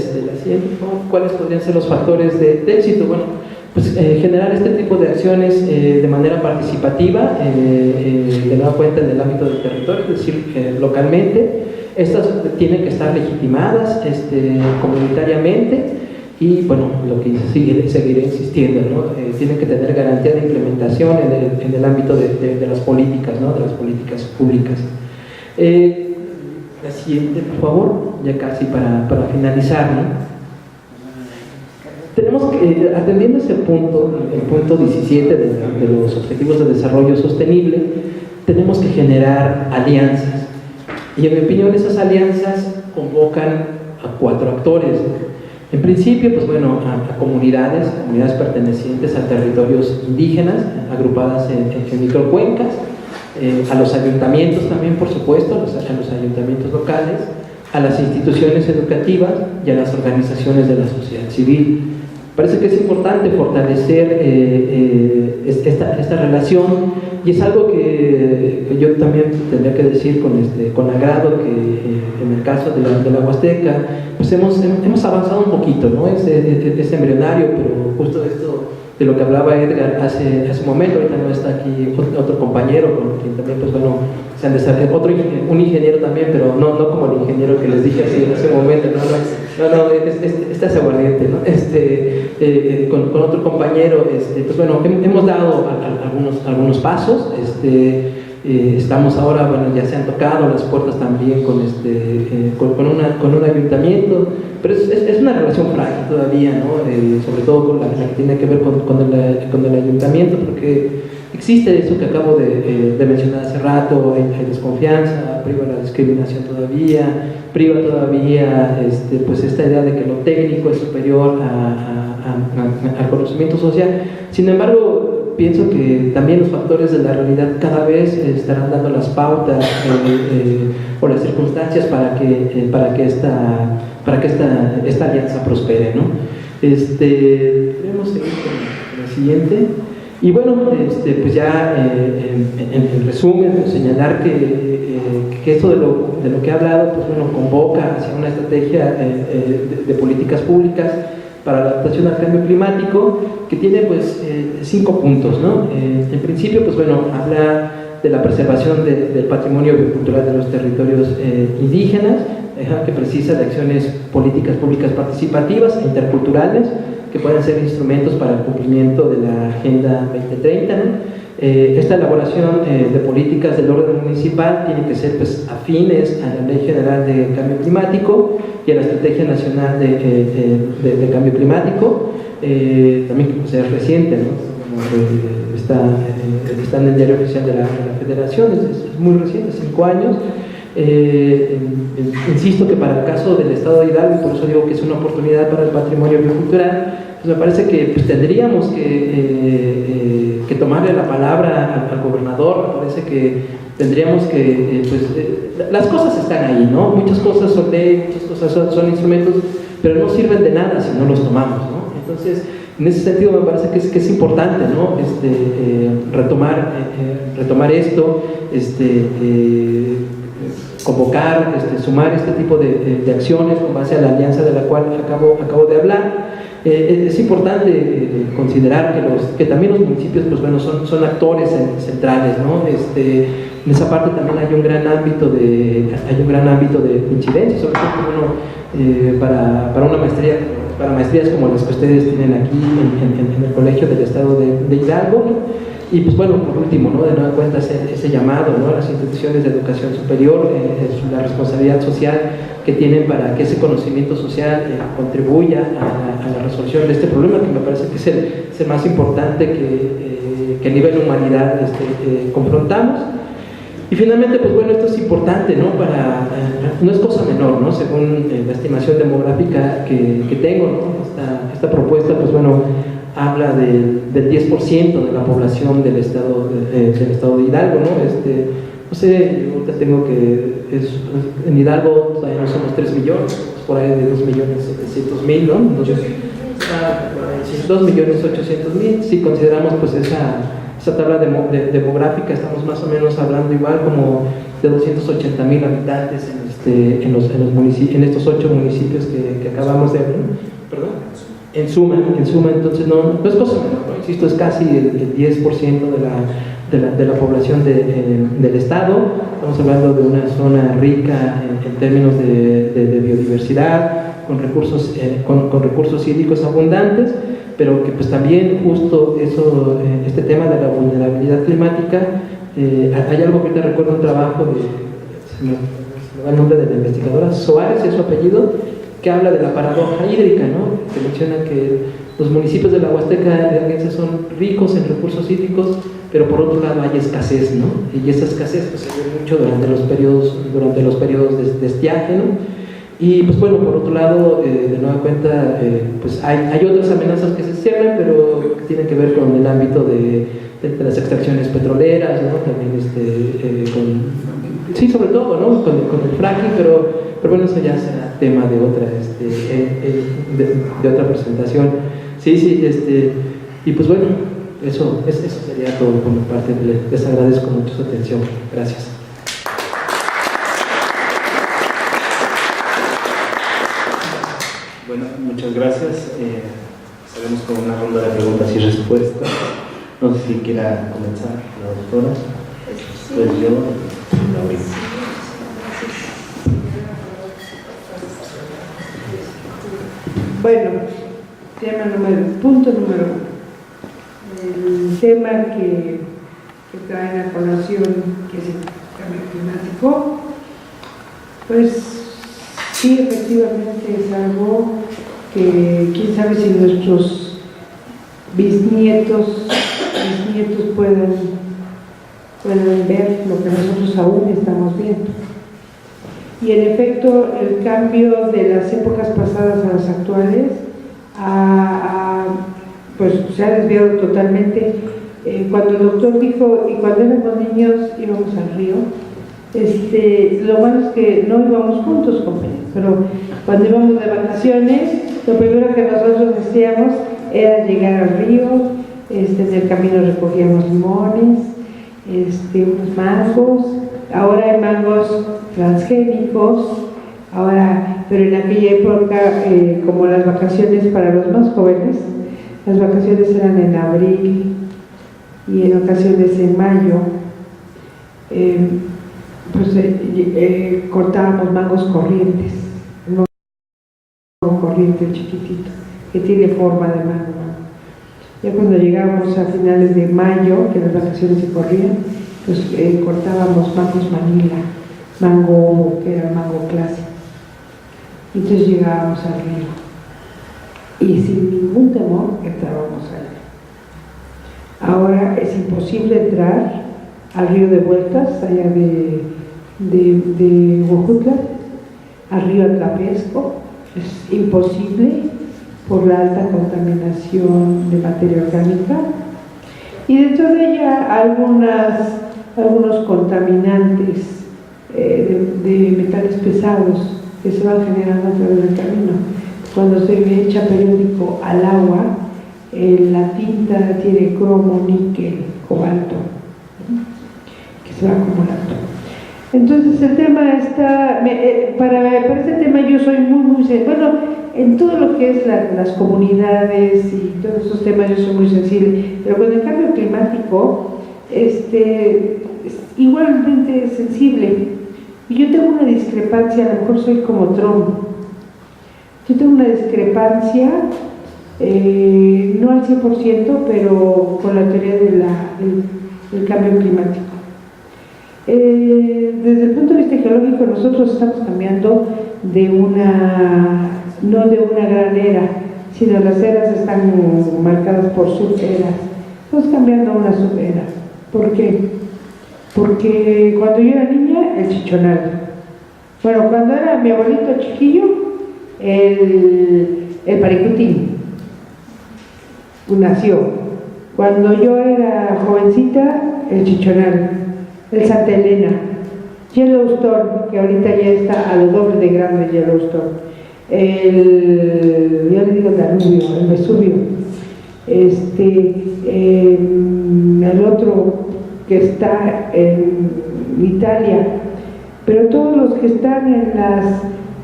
cuáles podrían ser los factores de éxito? Bueno, pues generar este tipo de acciones de manera participativa, de nueva cuenta en el ámbito del territorio, es decir, localmente. Estas tienen que estar legitimadas comunitariamente y, bueno, lo que seguiré insistiendo, ¿no?, tienen que tener garantía de implementación en el ámbito de las políticas, ¿no?, de las políticas públicas. La siguiente, por favor, ya casi para finalizar, ¿no? Tenemos que, atendiendo ese punto, el punto 17 de los Objetivos de Desarrollo Sostenible, tenemos que generar alianzas. Y en mi opinión, esas alianzas convocan a 4 actores. En principio, pues bueno, a comunidades pertenecientes a territorios indígenas, agrupadas en microcuencas, a los ayuntamientos también, por supuesto, a los ayuntamientos locales, a las instituciones educativas y a las organizaciones de la sociedad civil. Parece que es importante fortalecer esta relación, y es algo que yo también tendría que decir con agrado, que en el caso de la Huasteca pues hemos avanzado un poquito, ¿no? Es embrionario, pero justo esto de lo que hablaba Edgar hace un momento, ahorita no está aquí otro compañero con quien también pues bueno se han desarrollado, un ingeniero también, pero no como el ingeniero que les dije así en ese momento, este es aguardiente, ¿no? Con otro compañero, pues bueno, hemos dado algunos pasos, estamos ahora, bueno, ya se han tocado las puertas también con un ayuntamiento, pero es una relación frágil todavía, ¿no? Sobre todo con la que tiene que ver con el ayuntamiento, porque existe eso que acabo de mencionar hace rato, hay desconfianza, priva la discriminación todavía, priva todavía pues esta idea de que lo técnico es superior al conocimiento social. Sin embargo, pienso que también los factores de la realidad cada vez estarán dando las pautas o las circunstancias para que esta alianza prospere, ¿no? Queremos seguir con la siguiente. Y bueno, pues ya en resumen, pues señalar que esto de lo que he hablado, pues bueno, convoca hacia una estrategia de políticas públicas para la adaptación al cambio climático, que tiene pues 5 puntos, ¿no? En principio, pues bueno, habla de la preservación del patrimonio cultural de los territorios indígenas, que precisa de acciones políticas públicas participativas e interculturales que puedan ser instrumentos para el cumplimiento de la Agenda 2030, ¿no? Esta elaboración de políticas del orden municipal tiene que ser pues, afines a la Ley General de Cambio Climático y a la Estrategia Nacional de Cambio Climático, también que pues, es reciente, ¿no? Está en el Diario Oficial de la Federación, es muy reciente, 5 años. Insisto que para el caso del Estado de Hidalgo, por eso digo que es una oportunidad para el patrimonio biocultural, pues me parece que pues, tendríamos que tomarle la palabra al gobernador. Me parece que tendríamos que, las cosas están ahí, ¿no? Muchas cosas son ley, muchas cosas son instrumentos, pero no sirven de nada si no los tomamos, ¿no? Entonces, en ese sentido me parece que es importante, ¿no? Retomar esto, convocar, sumar este tipo de acciones con base a la alianza de la cual acabo de hablar. Es importante considerar que también los municipios pues, bueno, son actores centrales, ¿no? En esa parte también hay un gran ámbito de incidencia, sobre todo para una maestría, para maestrías como las que ustedes tienen aquí en el Colegio del Estado de Hidalgo, ¿no? Y pues bueno, por último, ¿no? De nueva cuenta ese llamado, ¿no? A las instituciones de educación superior, la responsabilidad social que tienen para que ese conocimiento social contribuya a la resolución de este problema, que me parece que es el más importante que a nivel de humanidad confrontamos. Y finalmente, pues bueno, esto es importante, ¿no? No es cosa menor, ¿no? Según la estimación demográfica que tengo, ¿no? Esta propuesta, pues bueno, habla del 10% de la población del estado de Hidalgo, ¿no? No sé, ahorita tengo en Hidalgo todavía no somos 3 millones, por ahí de 2.700.000, ¿no? Entonces, 2.800.000, si consideramos pues esa tabla demográfica, estamos más o menos hablando igual como de 280.000 habitantes en estos 8 municipios que acabamos de ver, ¿no? ¿Perdón? En suma, entonces no es cosa menor, ¿no? Insisto, es casi el 10% de la población del estado. Estamos hablando de una zona rica en términos de biodiversidad, con recursos hídricos abundantes, pero que pues también justo este tema de la vulnerabilidad climática, hay algo que ahorita recuerdo, un trabajo se me va el nombre de la investigadora, Soares es su apellido, que habla de la paradoja hídrica, ¿no? Que menciona que los municipios de la Huasteca hidalguense son ricos en recursos hídricos, pero por otro lado hay escasez, ¿no? Y esa escasez pues, se ve mucho durante los periodos de estiaje, ¿no? Y pues bueno, por otro lado, de nueva cuenta, pues hay otras amenazas que se cierran, pero que tienen que ver con el ámbito de las extracciones petroleras, ¿no? También sí, sobre todo, ¿no? Con el fracking, pero bueno, eso ya será tema de otra presentación. Sí, y pues bueno, eso sería todo por mi parte. Les agradezco mucho su atención. Gracias. Bueno, muchas gracias. Estaremos con una ronda de preguntas y respuestas. No sé si quiera comenzar la doctora. Pues yo. Bueno, punto número 1. El tema que traen a colación, que es el cambio climático, pues sí, efectivamente es algo que quién sabe si nuestros bisnietos puedan ver lo que nosotros aún estamos viendo. Y en efecto, el cambio de las épocas pasadas a las actuales pues se ha desviado totalmente. Cuando el doctor dijo, y cuando éramos niños íbamos al río, lo malo es que no íbamos juntos, compañeros, pero cuando íbamos de vacaciones, lo primero que nosotros hacíamos era llegar al río, en el camino recogíamos limones, unos mangos. Ahora hay mangos transgénicos, pero en aquella época, como las vacaciones para los más jóvenes, las vacaciones eran en abril y en ocasiones en mayo. pues cortábamos mangos corrientes, un mango corriente chiquitito, que tiene forma de mango. Ya cuando llegábamos a finales de mayo, que las vacaciones se corrían, pues cortábamos mangos Manila, mango que era mango clásico. Entonces llegábamos al río y sin ningún temor entrábamos allá. Ahora es imposible entrar al río de Vueltas, allá de Huejutla, al río Atlapesco, es imposible por la alta contaminación de materia orgánica, y dentro de ella algunos contaminantes de metales pesados que se van generando a través del camino. Cuando se echa periódico al agua, la tinta tiene cromo, níquel, cobalto, que se va acumulando. Entonces el tema está, para ese tema yo soy muy bueno, en todo lo que es las comunidades y todos esos temas yo soy muy sensible, pero con el cambio climático es igualmente sensible. Y yo tengo una discrepancia, a lo mejor soy como Trump, yo tengo una discrepancia, no al 100%, pero con la teoría del cambio climático. Desde el punto de vista geológico, nosotros estamos cambiando no de una gran era, sino las eras están marcadas por suberas. Estamos cambiando a una subera. ¿Por qué? Porque cuando yo era niña, el chichonal. Bueno, cuando era mi abuelito chiquillo, el paricutín nació. Cuando yo era jovencita, el chichonal, el Santa Elena, Yellowstone, que ahorita ya está a lo doble de grande Yellowstone, yo le digo Danubio, el Vesubio, el otro que está en Italia, pero todos los que están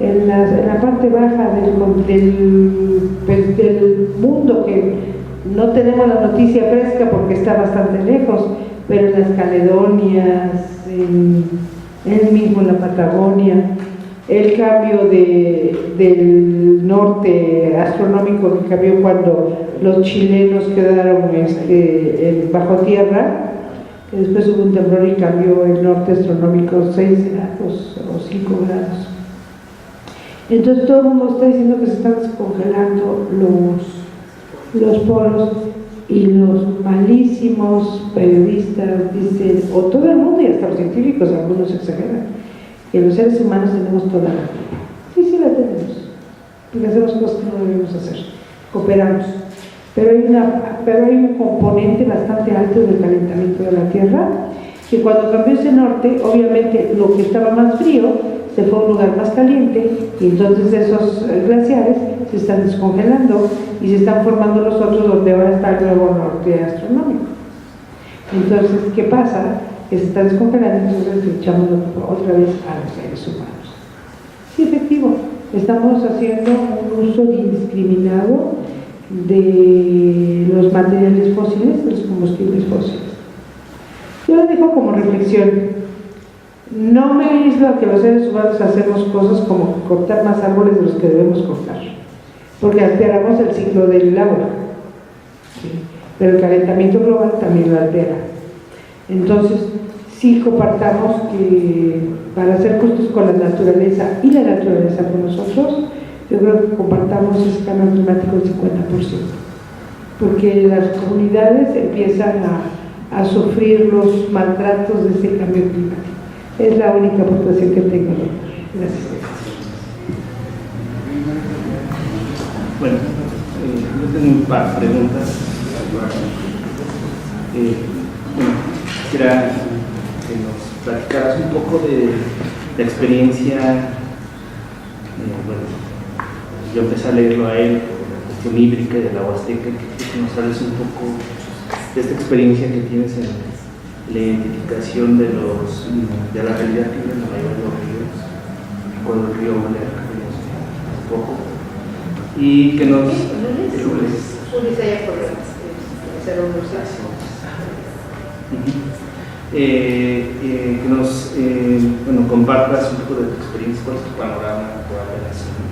en la parte baja del mundo, que no tenemos la noticia fresca porque está bastante lejos, pero en las Caledonias, en mismo en la Patagonia, el cambio del norte astronómico que cambió cuando los chilenos quedaron bajo tierra, que después hubo un temblor y cambió el norte astronómico 6 grados o 5 grados. Entonces todo el mundo está diciendo que se están descongelando los polos, y los malísimos periodistas dicen, o todo el mundo y hasta los científicos, algunos exageran, que los seres humanos tenemos toda la culpa. Sí la tenemos, porque hacemos cosas que no debemos hacer, cooperamos, pero hay un componente bastante alto del calentamiento de la Tierra, que cuando cambió ese norte, obviamente lo que estaba más frío se fue a un lugar más caliente, y entonces esos glaciares se están descongelando y se están formando los otros, donde ahora está el nuevo norte astronómico. Entonces, ¿qué pasa? Que se está descongelando, entonces le echamos otra vez a los seres humanos. Sí, efectivo, estamos haciendo un uso indiscriminado de los materiales fósiles, de los combustibles fósiles. Yo lo dejo como reflexión. No me aíslo a que los seres humanos hacemos cosas como cortar más árboles de los que debemos cortar, porque alteramos el ciclo del agua, ¿sí? Pero el calentamiento global también lo altera. Entonces, sí compartamos que para ser justos con la naturaleza y la naturaleza con nosotros, yo creo que compartamos ese cambio climático del 50%, porque las comunidades empiezan a sufrir los maltratos de ese cambio climático. Es la única aportación que tengo. Gracias. Bueno, yo tengo un par de preguntas. Quisiera que nos platicaras un poco de la experiencia. Yo empecé a leerlo a él, la cuestión hídrica de la Huasteca, que nos hables un poco de esta experiencia que tienes en la identificación de la realidad que vive en la mayoría de los ríos, con el río Olea, un poco, y que nos... que nos compartas un poco de tu experiencia, cuál es tu panorama actual de la zona,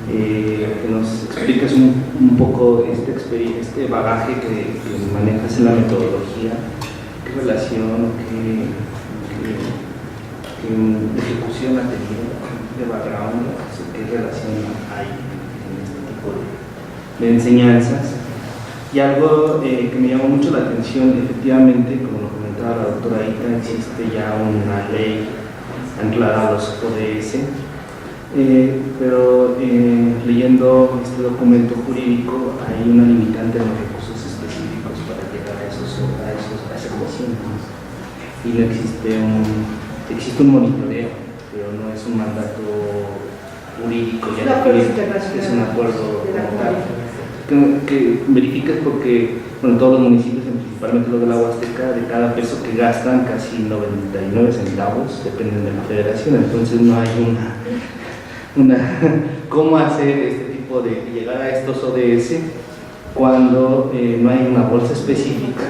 que nos expliques un poco este bagaje que manejas en la metodología, qué relación, qué ejecución ha tenido, de background, qué relación hay en este tipo de enseñanzas. Y algo que me llamó mucho la atención, efectivamente, como lo comentaba la doctora Ita, existe ya una ley anclada a los ODS, pero leyendo este documento jurídico hay una limitante en los recursos específicos para llegar a esa ecuación, ¿no? Y no existe un monitoreo, pero no es un mandato jurídico, ya es un acuerdo como tal. Que verifiques porque todos los municipios, principalmente los de la Huasteca, de cada peso que gastan, casi 99 centavos dependen de la federación, entonces no hay cómo hacer este tipo de llegar a estos ODS cuando no hay una bolsa específica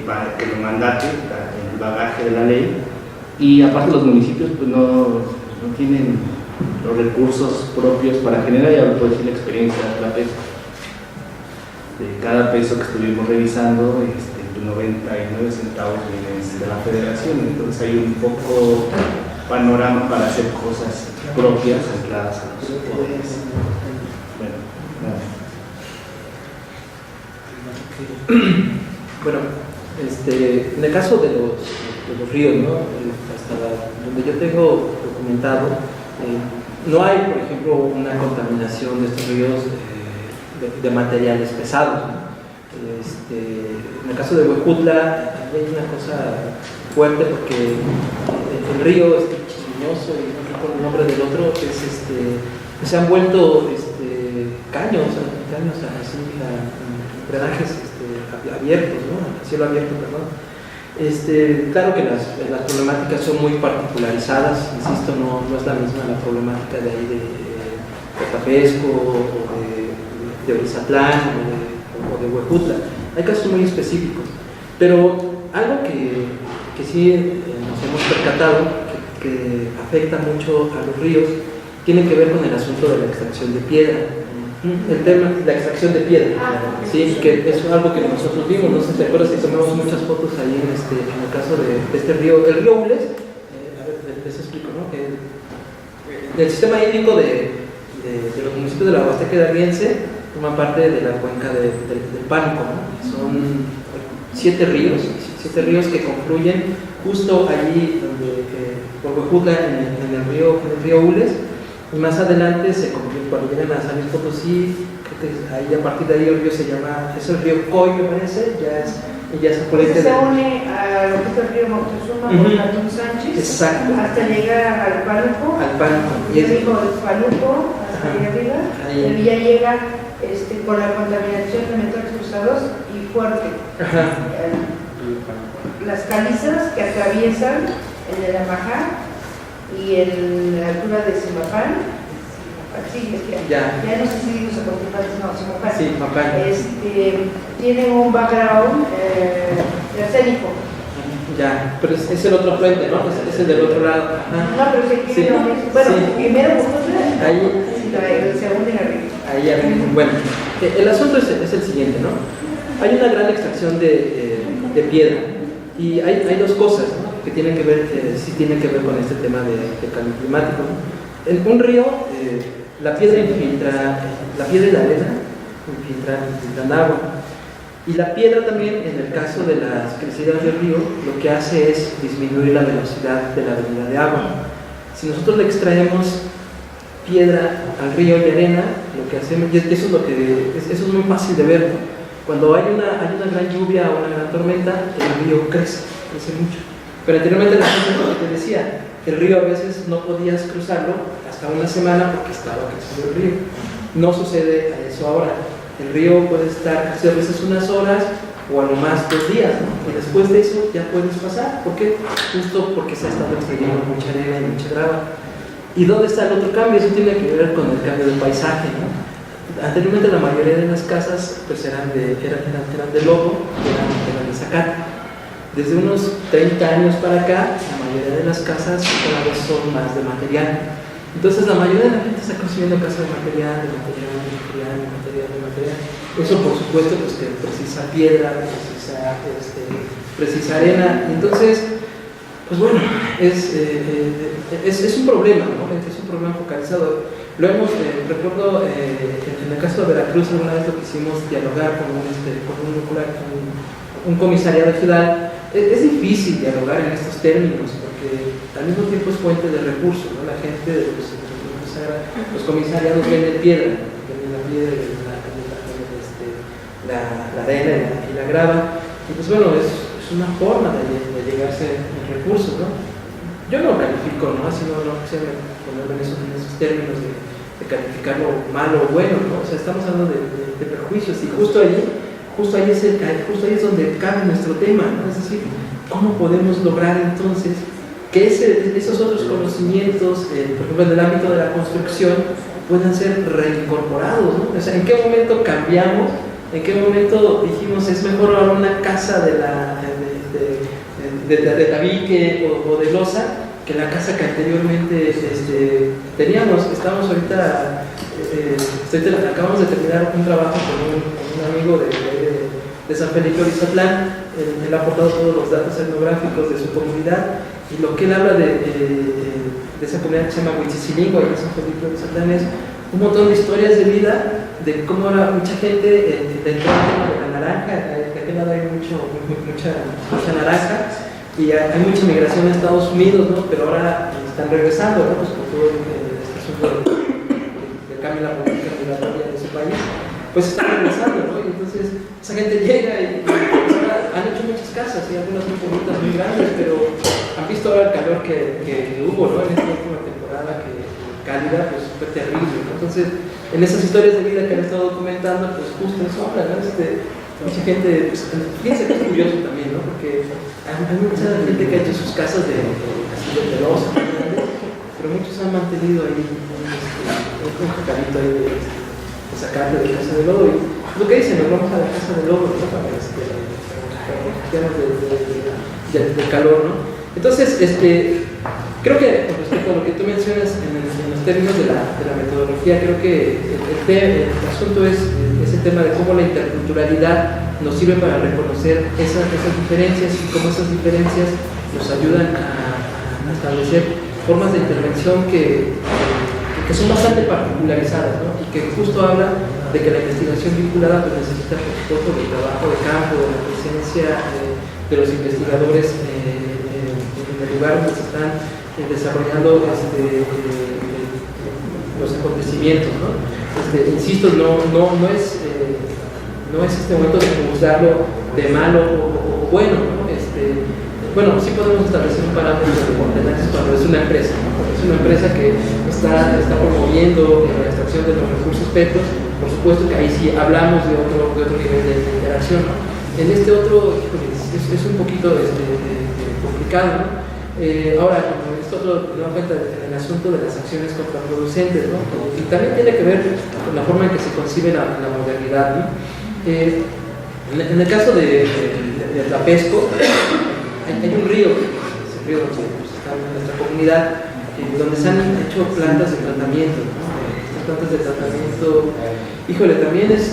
para que lo mandate el bagaje de la ley, y aparte los municipios pues no tienen los recursos propios para generar, ya lo puedo decir la experiencia de la peso. De cada peso que estuvimos revisando, 99 centavos vienen de la federación, entonces hay un poco panorama para hacer cosas propias ancladas a los ODS. Bueno, en el caso de los ríos, ¿no? Hasta donde yo tengo documentado, no hay, por ejemplo, una contaminación de estos ríos de materiales pesados, ¿no? En el caso de Huejutla hay una cosa fuerte porque el río Chiquiñoso, y no recuerdo el nombre del otro, se han vuelto caños así, drenajes abiertos, ¿no? A cielo abierto, perdón. Claro que las problemáticas son muy particularizadas, insisto, no es la misma la problemática de ahí de Cotapesco o de Orizatlán o de Huejutla. Hay casos muy específicos, pero algo que sí nos hemos percatado que afecta mucho a los ríos tiene que ver con el asunto de la extracción de piedra. El tema de la extracción de piedra, sí, que es algo que nosotros vimos, no sé si te acuerdas si tomamos muchas fotos ahí en el caso de este río, el río Ules, a ver, les explico, ¿no? El sistema hídrico de los municipios de la Huasteca Hidalguense forma parte de la cuenca del Pánuco, ¿no? Son 7 ríos que confluyen justo allí por Huejutla en el río Ules. Y más adelante, cuando llegan a San Luis Potosí, creo que ahí, a partir de ahí el río se llama, es el río Coy, me parece, ya es afluente. Se une a lo que es el río Moctezuma por Platón Sánchez. Exacto. Hasta llegar al Pánuco. Y el río del Pánuco, hasta ahí arriba. Ahí. Y ya llega con la contaminación de metales cruzados y fuerte. Las calizas que atraviesan el de la Majá y en la altura de Simapán, sí, es que ya no sé si digo Simapán, sí, Simapán. Tienen un background arsénico. Ya, pero es el otro frente, ¿no? Es el del otro lado. Ajá. No, pero se quiere, sí. Bueno, sí. Primero ahí, el segundo en arriba. Ahí arriba. Bueno, el asunto es el siguiente, ¿no? Hay una gran extracción de piedra y hay dos cosas, ¿no? Que tienen que ver, sí tienen que ver con este tema de cambio climático, ¿no? En un río, la piedra y la arena infiltran agua. Y la piedra también, en el caso de las crecidas del río, lo que hace es disminuir la velocidad de la venida de agua. Si nosotros le extraemos piedra al río y arena, lo que hacemos, y eso es muy fácil de ver, ¿no? Cuando hay una gran lluvia o una gran tormenta, el río crece mucho. Pero anteriormente la gente, lo que te decía, el río a veces no podías cruzarlo hasta una semana porque estaba creciendo el río. No sucede eso ahora. El río puede estar casi a veces unas horas o a lo más 2 días, ¿no? Y después de eso ya puedes pasar. ¿Por qué? Justo porque se ha estado extrayendo mucha arena y mucha grava. ¿Y dónde está el otro cambio? Eso tiene que ver con el cambio del paisaje, ¿no? Anteriormente la mayoría de las casas pues eran de lodo, eran de zacate. Desde unos 30 años para acá, la mayoría de las casas cada vez son más de material. Entonces la mayoría de la gente está construyendo casas de material. Eso por supuesto pues que precisa piedra, precisa arena. Entonces, pues bueno, es un problema, ¿no? Es un problema focalizado. Lo hemos, recuerdo en el caso de Veracruz, alguna vez lo quisimos dialogar con un comisariado ciudad. Es difícil dialogar en estos términos porque al mismo tiempo es fuente de recursos, ¿no? La gente de los comisariados venden piedra, la arena y la grava, y pues bueno, es una forma de llegarse a recursos, ¿no? Yo no califico, ¿no? Así no quisiera ponerlo en esos términos de calificar lo malo o bueno, ¿no? O sea, estamos hablando de perjuicios, y justo ahí es donde cabe nuestro tema, ¿no? Es decir, ¿cómo podemos lograr entonces que esos otros conocimientos, por ejemplo, en el ámbito de la construcción, puedan ser reincorporados, ¿no? O sea, ¿en qué momento cambiamos? ¿En qué momento dijimos es mejor ahora una casa de tabique o de losa que la casa que anteriormente teníamos? Estamos ahorita, acabamos de terminar un trabajo con un amigo de San Felipe Orizatlán. Él ha aportado todos los datos etnográficos de su comunidad, y lo que él habla de esa comunidad que se llama Huitzilingo, ahí en San Felipe Orizatlán, es un montón de historias de vida, de cómo ahora mucha gente dentro de la naranja, de aquel lado hay mucha naranja, y hay mucha migración a Estados Unidos, ¿no? Pero ahora están regresando, ¿no? Pues con todo este asunto del cambio en la política migratoria de su país, pues están regresando, ¿no? Y entonces esa gente llega y han hecho muchas casas, y algunas muy bonitas, muy grandes, pero han visto ahora el calor que hubo, ¿no? En esta última temporada cálida, pues fue terrible, ¿no? Entonces, en esas historias de vida que han estado documentando, pues justo eso habla, ¿no? Mucha gente, pues, fíjense que es curioso también, ¿no? Porque hay mucha gente que ha hecho sus casas de castillos de losa, pero muchos han mantenido ahí un jacarito ahí de sacarle de casa de lodo, y lo que dicen, nos vamos a la casa de lodo, ¿no? Para los temas del calor, ¿no? Entonces, creo que con respecto a lo que tú mencionas en los términos de la metodología, creo que el asunto es ese tema de cómo la interculturalidad nos sirve para reconocer esas diferencias, y cómo esas diferencias nos ayudan a establecer formas de intervención que son bastante particularizadas, ¿no? Y que justo habla de que la investigación vinculada pues necesita, por supuesto, del trabajo de campo, de la presencia de los investigadores en el lugar donde se están desarrollando los acontecimientos, ¿no? Insisto, no es este momento de juzgarlo de malo o bueno, ¿no? Bueno, sí podemos establecer un parámetro de ordenanza cuando es una empresa, ¿no? Cuando es una empresa que está promoviendo la extracción de los recursos petros, por supuesto que ahí sí hablamos de otro nivel de interacción, ¿no? En este otro es un poquito complicado, ¿no? Ahora, como esto nos da cuenta en el asunto de las acciones contraproducentes, ¿no? Y también tiene que ver con la forma en que se concibe la modernidad, ¿no? En el caso de Tlapesco, hay un río, ese río donde está en nuestra comunidad, donde se han hecho plantas de tratamiento, ¿no? Estas plantas de tratamiento, híjole, también es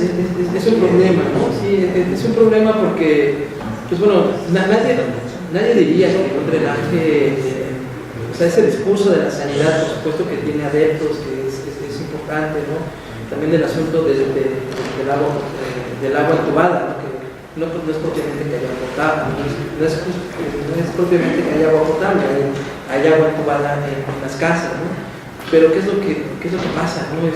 un problema, ¿no? Sí, es un problema porque, pues bueno, nadie diría que un drenaje, o sea, ese discurso de la sanidad, por supuesto que tiene adeptos, que es importante, ¿no? También el asunto del agua entubada, ¿no? No es propiamente que haya agua potable, no es propiamente que haya agua potable, hay agua entubada en las casas, ¿no? Pero ¿qué es lo que pasa, ¿no?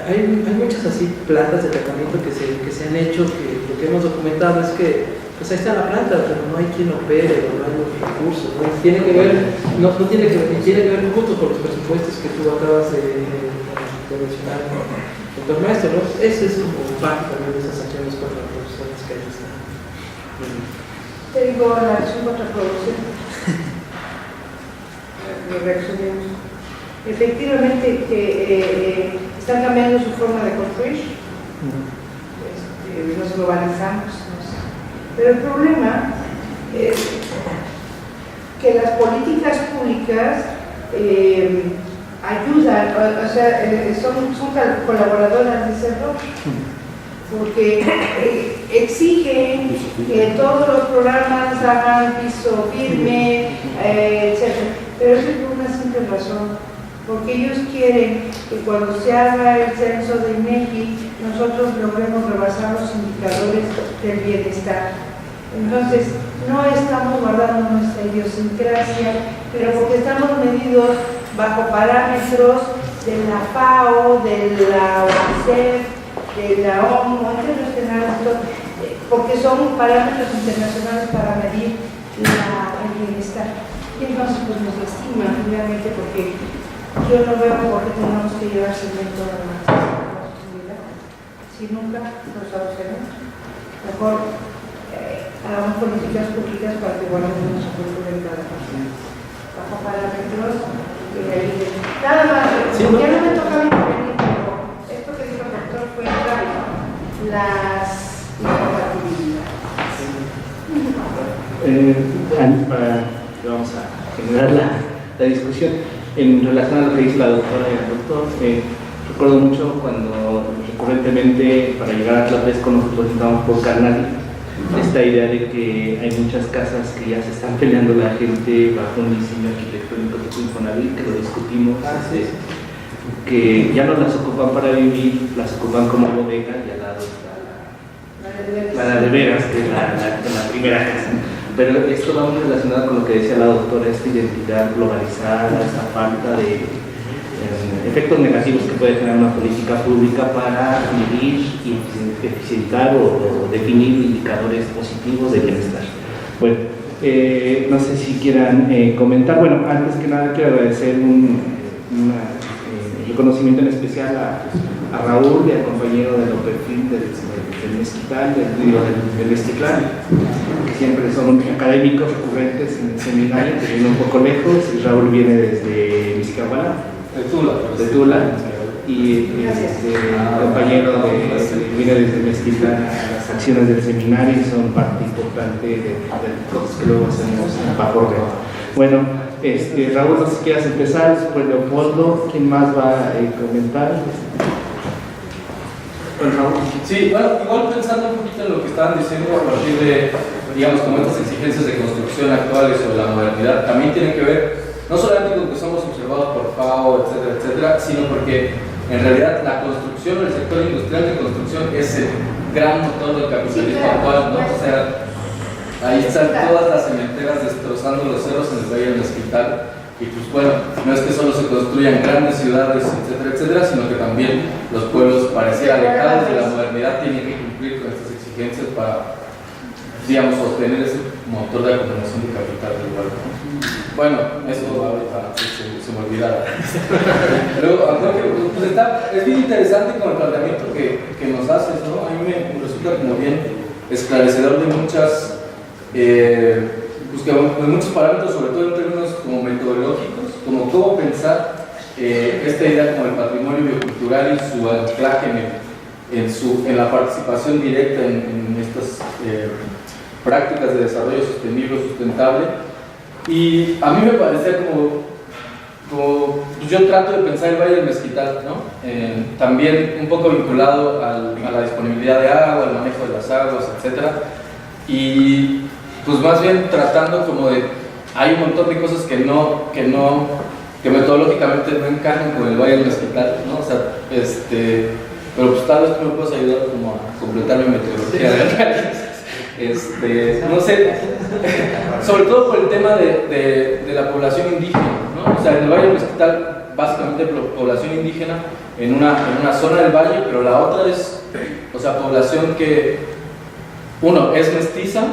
Hay muchas así plantas de tratamiento que se han hecho, que lo que hemos documentado es que pues ahí está la planta, pero no hay quien opere, no hay los recursos, ¿no? Tiene que ver justo con los presupuestos que tú acabas de mencionar, ¿no? Doctor Maestro, ¿no? Ese es como parte también de esas acciones contraproducentes que hay. Te digo la acción contraproducente. Reaccionemos. Efectivamente, que están cambiando su forma de construir. Nos globalizamos, Pero el problema es que las políticas públicas ayudan, o sea, son colaboradoras de ese error, porque exigen que todos los programas hagan piso firme, etc. Pero eso es por una simple razón, porque ellos quieren que cuando se haga el censo de INEGI nosotros logremos rebasar los indicadores del bienestar. Entonces, no estamos guardando nuestra idiosincrasia, pero porque estamos medidos bajo parámetros de la FAO, de la UNICEF, de la ONU, porque son parámetros internacionales para medir el bienestar. Y entonces pues nos lastima finalmente, porque yo no veo por qué tenemos que llevar cemento a la comunidad si nunca nos hacemos. Mejor hagamos políticas públicas para que guardemos nuestra cultura en cada persona, bajo parámetros que realicen. Nada más, sí, ¿no? Ya no me toca intervenir, pero esto que dijo el doctor fue clave, las incompatibilidades. Vamos a generar la discusión en relación a lo que dice la doctora y el doctor. Recuerdo mucho cuando recurrentemente para llegar a Tlaxcala nosotros entramos por Carnal, esta idea de que hay muchas casas que ya se están peleando la gente bajo un diseño arquitectónico tipo Infonavit, que lo discutimos, que ya no las ocupan para vivir, las ocupan como bodega, y al lado está la de veras, que es la primera casa. Pero esto va muy relacionado con lo que decía la doctora, esta identidad globalizada, esta falta de efectos negativos que puede tener una política pública para medir y eficientar o definir indicadores positivos de bienestar. Bueno, no sé si quieran comentar. Bueno, antes que nada quiero agradecer un reconocimiento en especial a Raúl y al compañero del perfil del Mezquital, del Mezquitlán, que siempre son académicos recurrentes en el seminario, que vienen un poco lejos. Raúl viene desde Mixquiahuala, de Tula, y el compañero viene desde Mezquitlán a las acciones del seminario y son parte importante de los que luego hacemos en Paporre. Bueno, Raúl, no sé si quieras empezar, después Leopoldo, ¿quién más va a comentar? Sí, bueno, igual pensando un poquito en lo que estaban diciendo a partir de, digamos, como estas exigencias de construcción actuales sobre la modernidad, también tienen que ver no solamente con que somos observados por FAO, etcétera, etcétera, sino porque en realidad la construcción, el sector industrial de construcción es el gran motor del capitalismo actual, ¿no? O sea, ahí están todas las cementeras destrozando los cerros en el Valle del Mezquital. Y pues bueno, no es que solo se construyan grandes ciudades, etcétera, etcétera, sino que también los pueblos pareciera alejados de la modernidad tienen que cumplir con estas exigencias para, digamos, sostener ese motor de acumulación de capital del lugar. Bueno, eso ahorita se me olvidaba. Luego, pues es bien interesante con el planteamiento que nos haces, ¿no? A mí me resulta como bien esclarecedor de muchas... de muchos parámetros, sobre todo en términos como metodológicos, como cómo pensar esta idea como el patrimonio biocultural y su anclaje en la participación directa en estas prácticas de desarrollo sostenible o sustentable. Y a mí me parecía como pues yo trato de pensar el Valle del Mezquital, ¿no? También un poco vinculado a la disponibilidad de agua, al manejo de las aguas, etc. Y pues más bien tratando como de, hay un montón de cosas que metodológicamente no encajan con el Valle del Mezquital, ¿no? O sea, pero pues tal vez tú me puedes ayudar como a completar mi metodología de análisis. No sé, sobre todo por el tema de la población indígena, ¿no? O sea, en el Valle del Mezquital básicamente población indígena en una zona del valle, pero la otra es, o sea, población que, uno, es mestiza,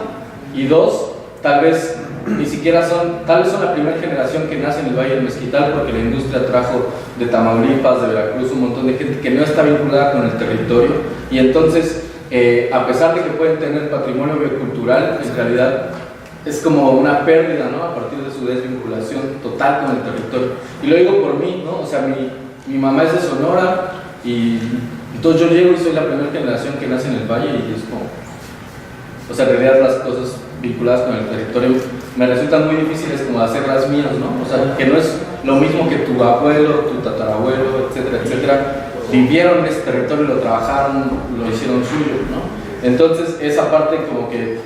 y dos, tal vez ni siquiera tal vez son la primera generación que nace en el Valle del Mezquital, porque la industria trajo de Tamaulipas, de Veracruz, un montón de gente que no está vinculada con el territorio, y entonces, a pesar de que pueden tener patrimonio biocultural, en realidad es como una pérdida, ¿no? A partir de su desvinculación total con el territorio. Y lo digo por mí, ¿no? O sea, mi mamá es de Sonora, y entonces yo llego y soy la primera generación que nace en el Valle, y es como... o sea, en realidad las cosas vinculadas con el territorio me resultan muy difíciles como hacerlas mías, ¿no? O sea, que no es lo mismo que tu abuelo, tu tatarabuelo, etcétera, etcétera, vivieron en ese territorio, lo trabajaron, lo hicieron suyo, ¿no? Entonces, esa parte como que,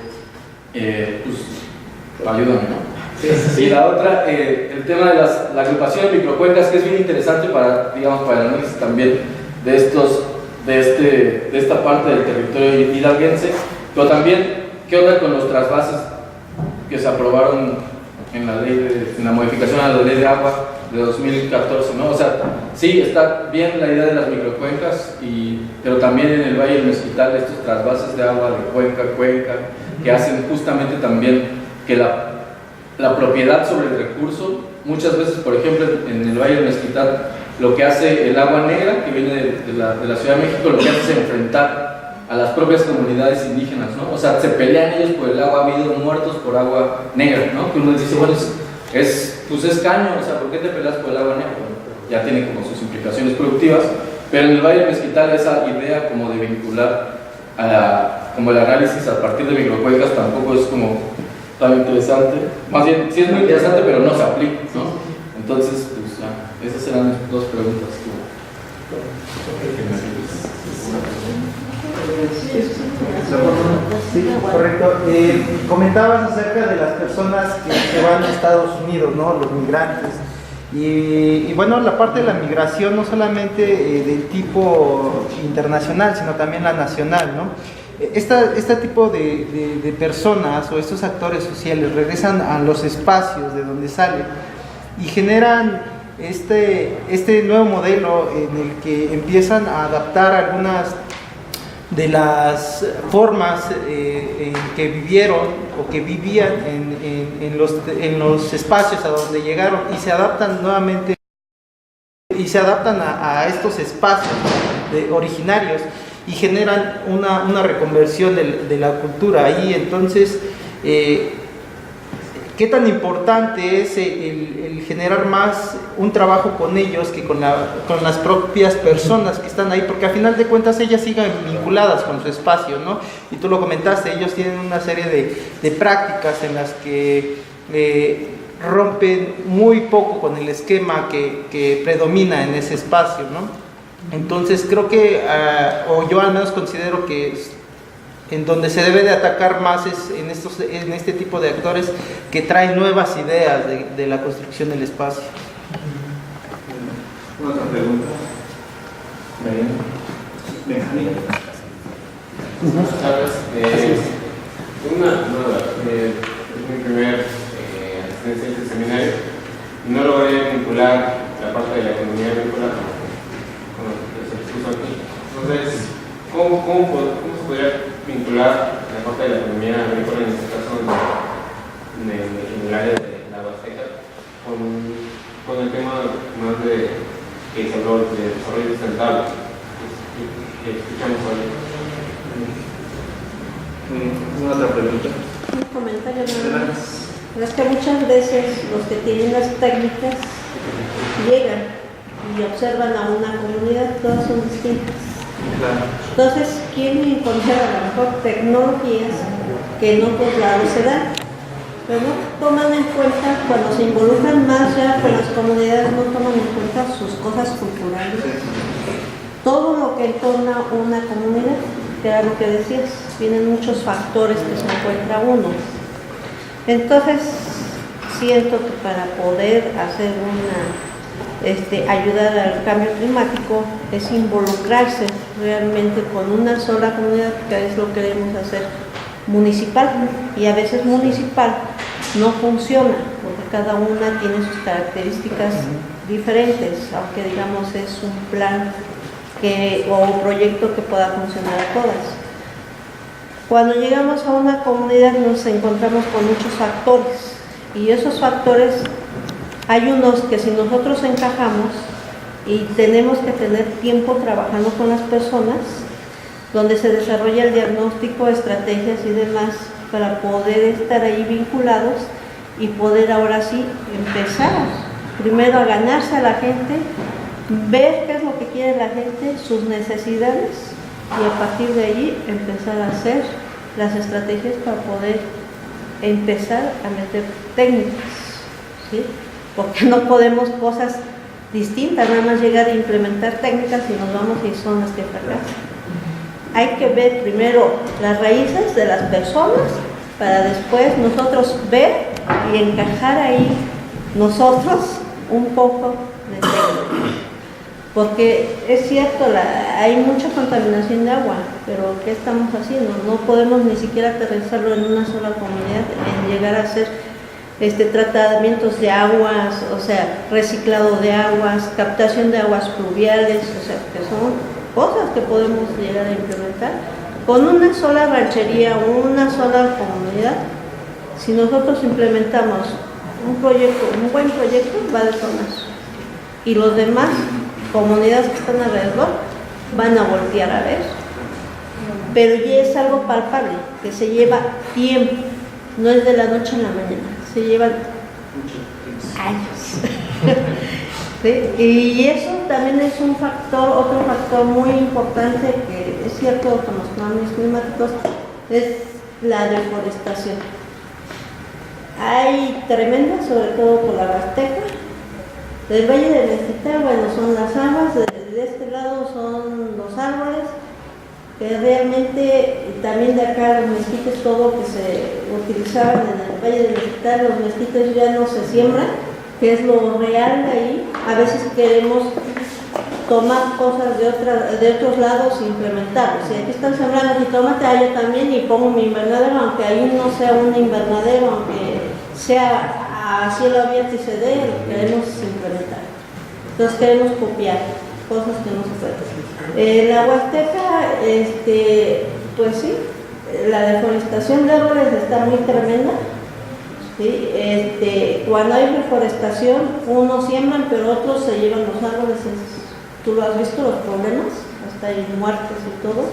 pues, ayúdame, ¿no? Y la otra, el tema de la agrupación de microcuencas, que es bien interesante para, digamos, para el análisis también de esta parte del territorio hidalguense, pero también, ¿qué onda con los trasvases que se aprobaron en la modificación a la ley de agua de 2014, ¿no? O sea, sí, está bien la idea de las microcuencas, pero también en el Valle del Mezquital estos trasvases de agua de cuenca a cuenca, que hacen justamente también que la propiedad sobre el recurso, muchas veces, por ejemplo, en el Valle del Mezquital, lo que hace el agua negra, que viene de la Ciudad de México, lo que hace es enfrentar a las propias comunidades indígenas, ¿no? O sea, se pelean ellos por el agua, ha habido muertos por agua negra, ¿no? Que uno dice, bueno, pues es caño, o sea, ¿por qué te peleas por el agua negra? Bueno, ya tiene como sus implicaciones productivas, pero en el Valle del Mezquital esa idea como de vincular como el análisis a partir de microcuencas tampoco es como tan interesante. Más bien, sí es muy interesante, pero no se aplica, ¿no? Entonces, pues ya, esas eran las dos preguntas. Sí, correcto. Comentabas acerca de las personas que se van a Estados Unidos, ¿no? Los migrantes. Y bueno, la parte de la migración no solamente del tipo internacional, sino también la nacional, ¿no? Este tipo de personas o estos actores sociales regresan a los espacios de donde salen y generan este nuevo modelo en el que empiezan a adaptar algunas de las formas en que vivieron o que vivían en los espacios a donde llegaron y se adaptan nuevamente y se adaptan a estos espacios originarios y generan una reconversión de la cultura ahí. Entonces, ¿qué tan importante es el generar más un trabajo con ellos que con las propias personas que están ahí? Porque a final de cuentas ellas siguen vinculadas con su espacio, ¿no? Y tú lo comentaste, ellos tienen una serie de prácticas en las que rompen muy poco con el esquema que predomina en ese espacio, ¿no? Entonces creo que, o yo al menos considero que en donde se debe de atacar más es en este tipo de actores que traen nuevas ideas de la construcción del espacio. ¿Una otra pregunta? Buenas tardes. Una duda. Es mi primer asistencia a este seminario y no logré vincular la parte de la economía agrícola con lo que se expuso aquí. Entonces, ¿cómo se podría vincular la parte de la economía agrícola, en este caso en el área de la Huasteca, con el tema más de que se habló de desarrollo sustentable que escuchamos hoy? ¿Una otra pregunta? Un comentario nada más. Es que muchas veces los que tienen las técnicas llegan y observan a una comunidad, todas son distintas. Claro. Entonces quieren encontrar a lo mejor tecnologías que en otros lados se dan, pero no toman en cuenta, cuando se involucran más ya con las comunidades, no toman en cuenta sus cosas culturales, todo lo que entorna una comunidad, que era lo que decías, tienen muchos factores que se encuentra uno. Entonces siento que para poder hacer ayudar al cambio climático es involucrarse realmente con una sola comunidad, que es lo que queremos hacer municipal, y a veces municipal no funciona porque cada una tiene sus características diferentes, aunque digamos es un plan o un proyecto que pueda funcionar a todas. Cuando llegamos a una comunidad nos encontramos con muchos factores, y esos factores hay unos que si nosotros encajamos y tenemos que tener tiempo trabajando con las personas, donde se desarrolla el diagnóstico, estrategias y demás para poder estar ahí vinculados y poder ahora sí empezar primero a ganarse a la gente, ver qué es lo que quiere la gente, sus necesidades, y a partir de allí empezar a hacer las estrategias para poder empezar a meter técnicas, ¿sí? Porque no podemos cosas distintas, nada más llegar a implementar técnicas y nos vamos y son las que fracasan. Hay que ver primero las raíces de las personas para después nosotros ver y encajar ahí nosotros un poco de técnica. Porque es cierto, hay mucha contaminación de agua, pero ¿qué estamos haciendo? No podemos ni siquiera aterrizarlo en una sola comunidad, en llegar a hacer tratamientos de aguas, o sea, reciclado de aguas, captación de aguas pluviales, o sea, que son cosas que podemos llegar a implementar con una sola ranchería, una sola comunidad. Si nosotros implementamos un proyecto, un buen proyecto, va a detonar. Y los demás comunidades que están alrededor van a voltear a ver. Pero ya es algo palpable, que se lleva tiempo, no es de la noche a la mañana, se llevan años. ¿Sí? Y eso también es un factor, otro factor muy importante que es cierto con los cambios climáticos, es la deforestación. Hay tremenda, sobre todo por la Huasteca. Del Valle de Mezquital, bueno, son las aguas, de este lado son los árboles, que realmente también de acá los mezquites, todo que se utilizaban en el Valle de Mezquital, los mezquites ya no se siembran, que es lo real de ahí. A veces queremos tomar cosas de otros lados e implementarlos. Si aquí están sembrando jitomate, yo también y pongo mi invernadero, aunque ahí no sea un invernadero, aunque sea a cielo abierto y se dé, lo queremos implementar. Entonces queremos copiar cosas que no se pueden. La Huasteca, pues sí, la deforestación de árboles está muy tremenda. ¿Sí? Cuando hay reforestación, unos siembran, pero otros se llevan los árboles. Tú lo has visto, los problemas, hasta hay muertes y todo,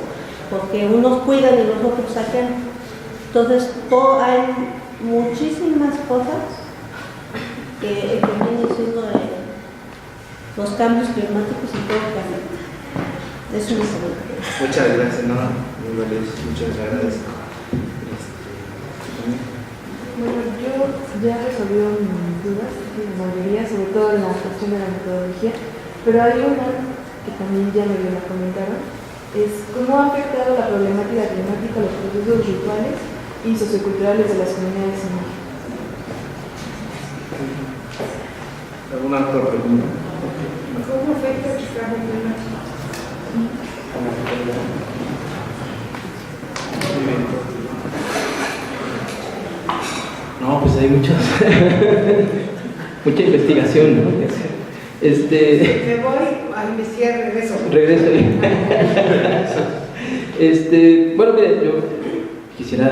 porque unos cuidan y los otros sacan. Entonces, hay muchísimas cosas que vienen siendo los cambios climáticos y todo cambia. Eso es lo que Muchas gracias, no, muy valioso, muchas gracias. Bueno, yo ya resolví mis dudas, la mayoría, sobre todo en la cuestión de la metodología, pero hay una que también ya me la comentaron, es cómo ha afectado la problemática climática a los procesos rituales y socioculturales de las comunidades indígenas. ¿Alguna otra pregunta? ¿Cómo afecta el cambio climático? No, pues hay mucha investigación, ¿no? Me voy a investigar, regreso. Bueno, mire, yo quisiera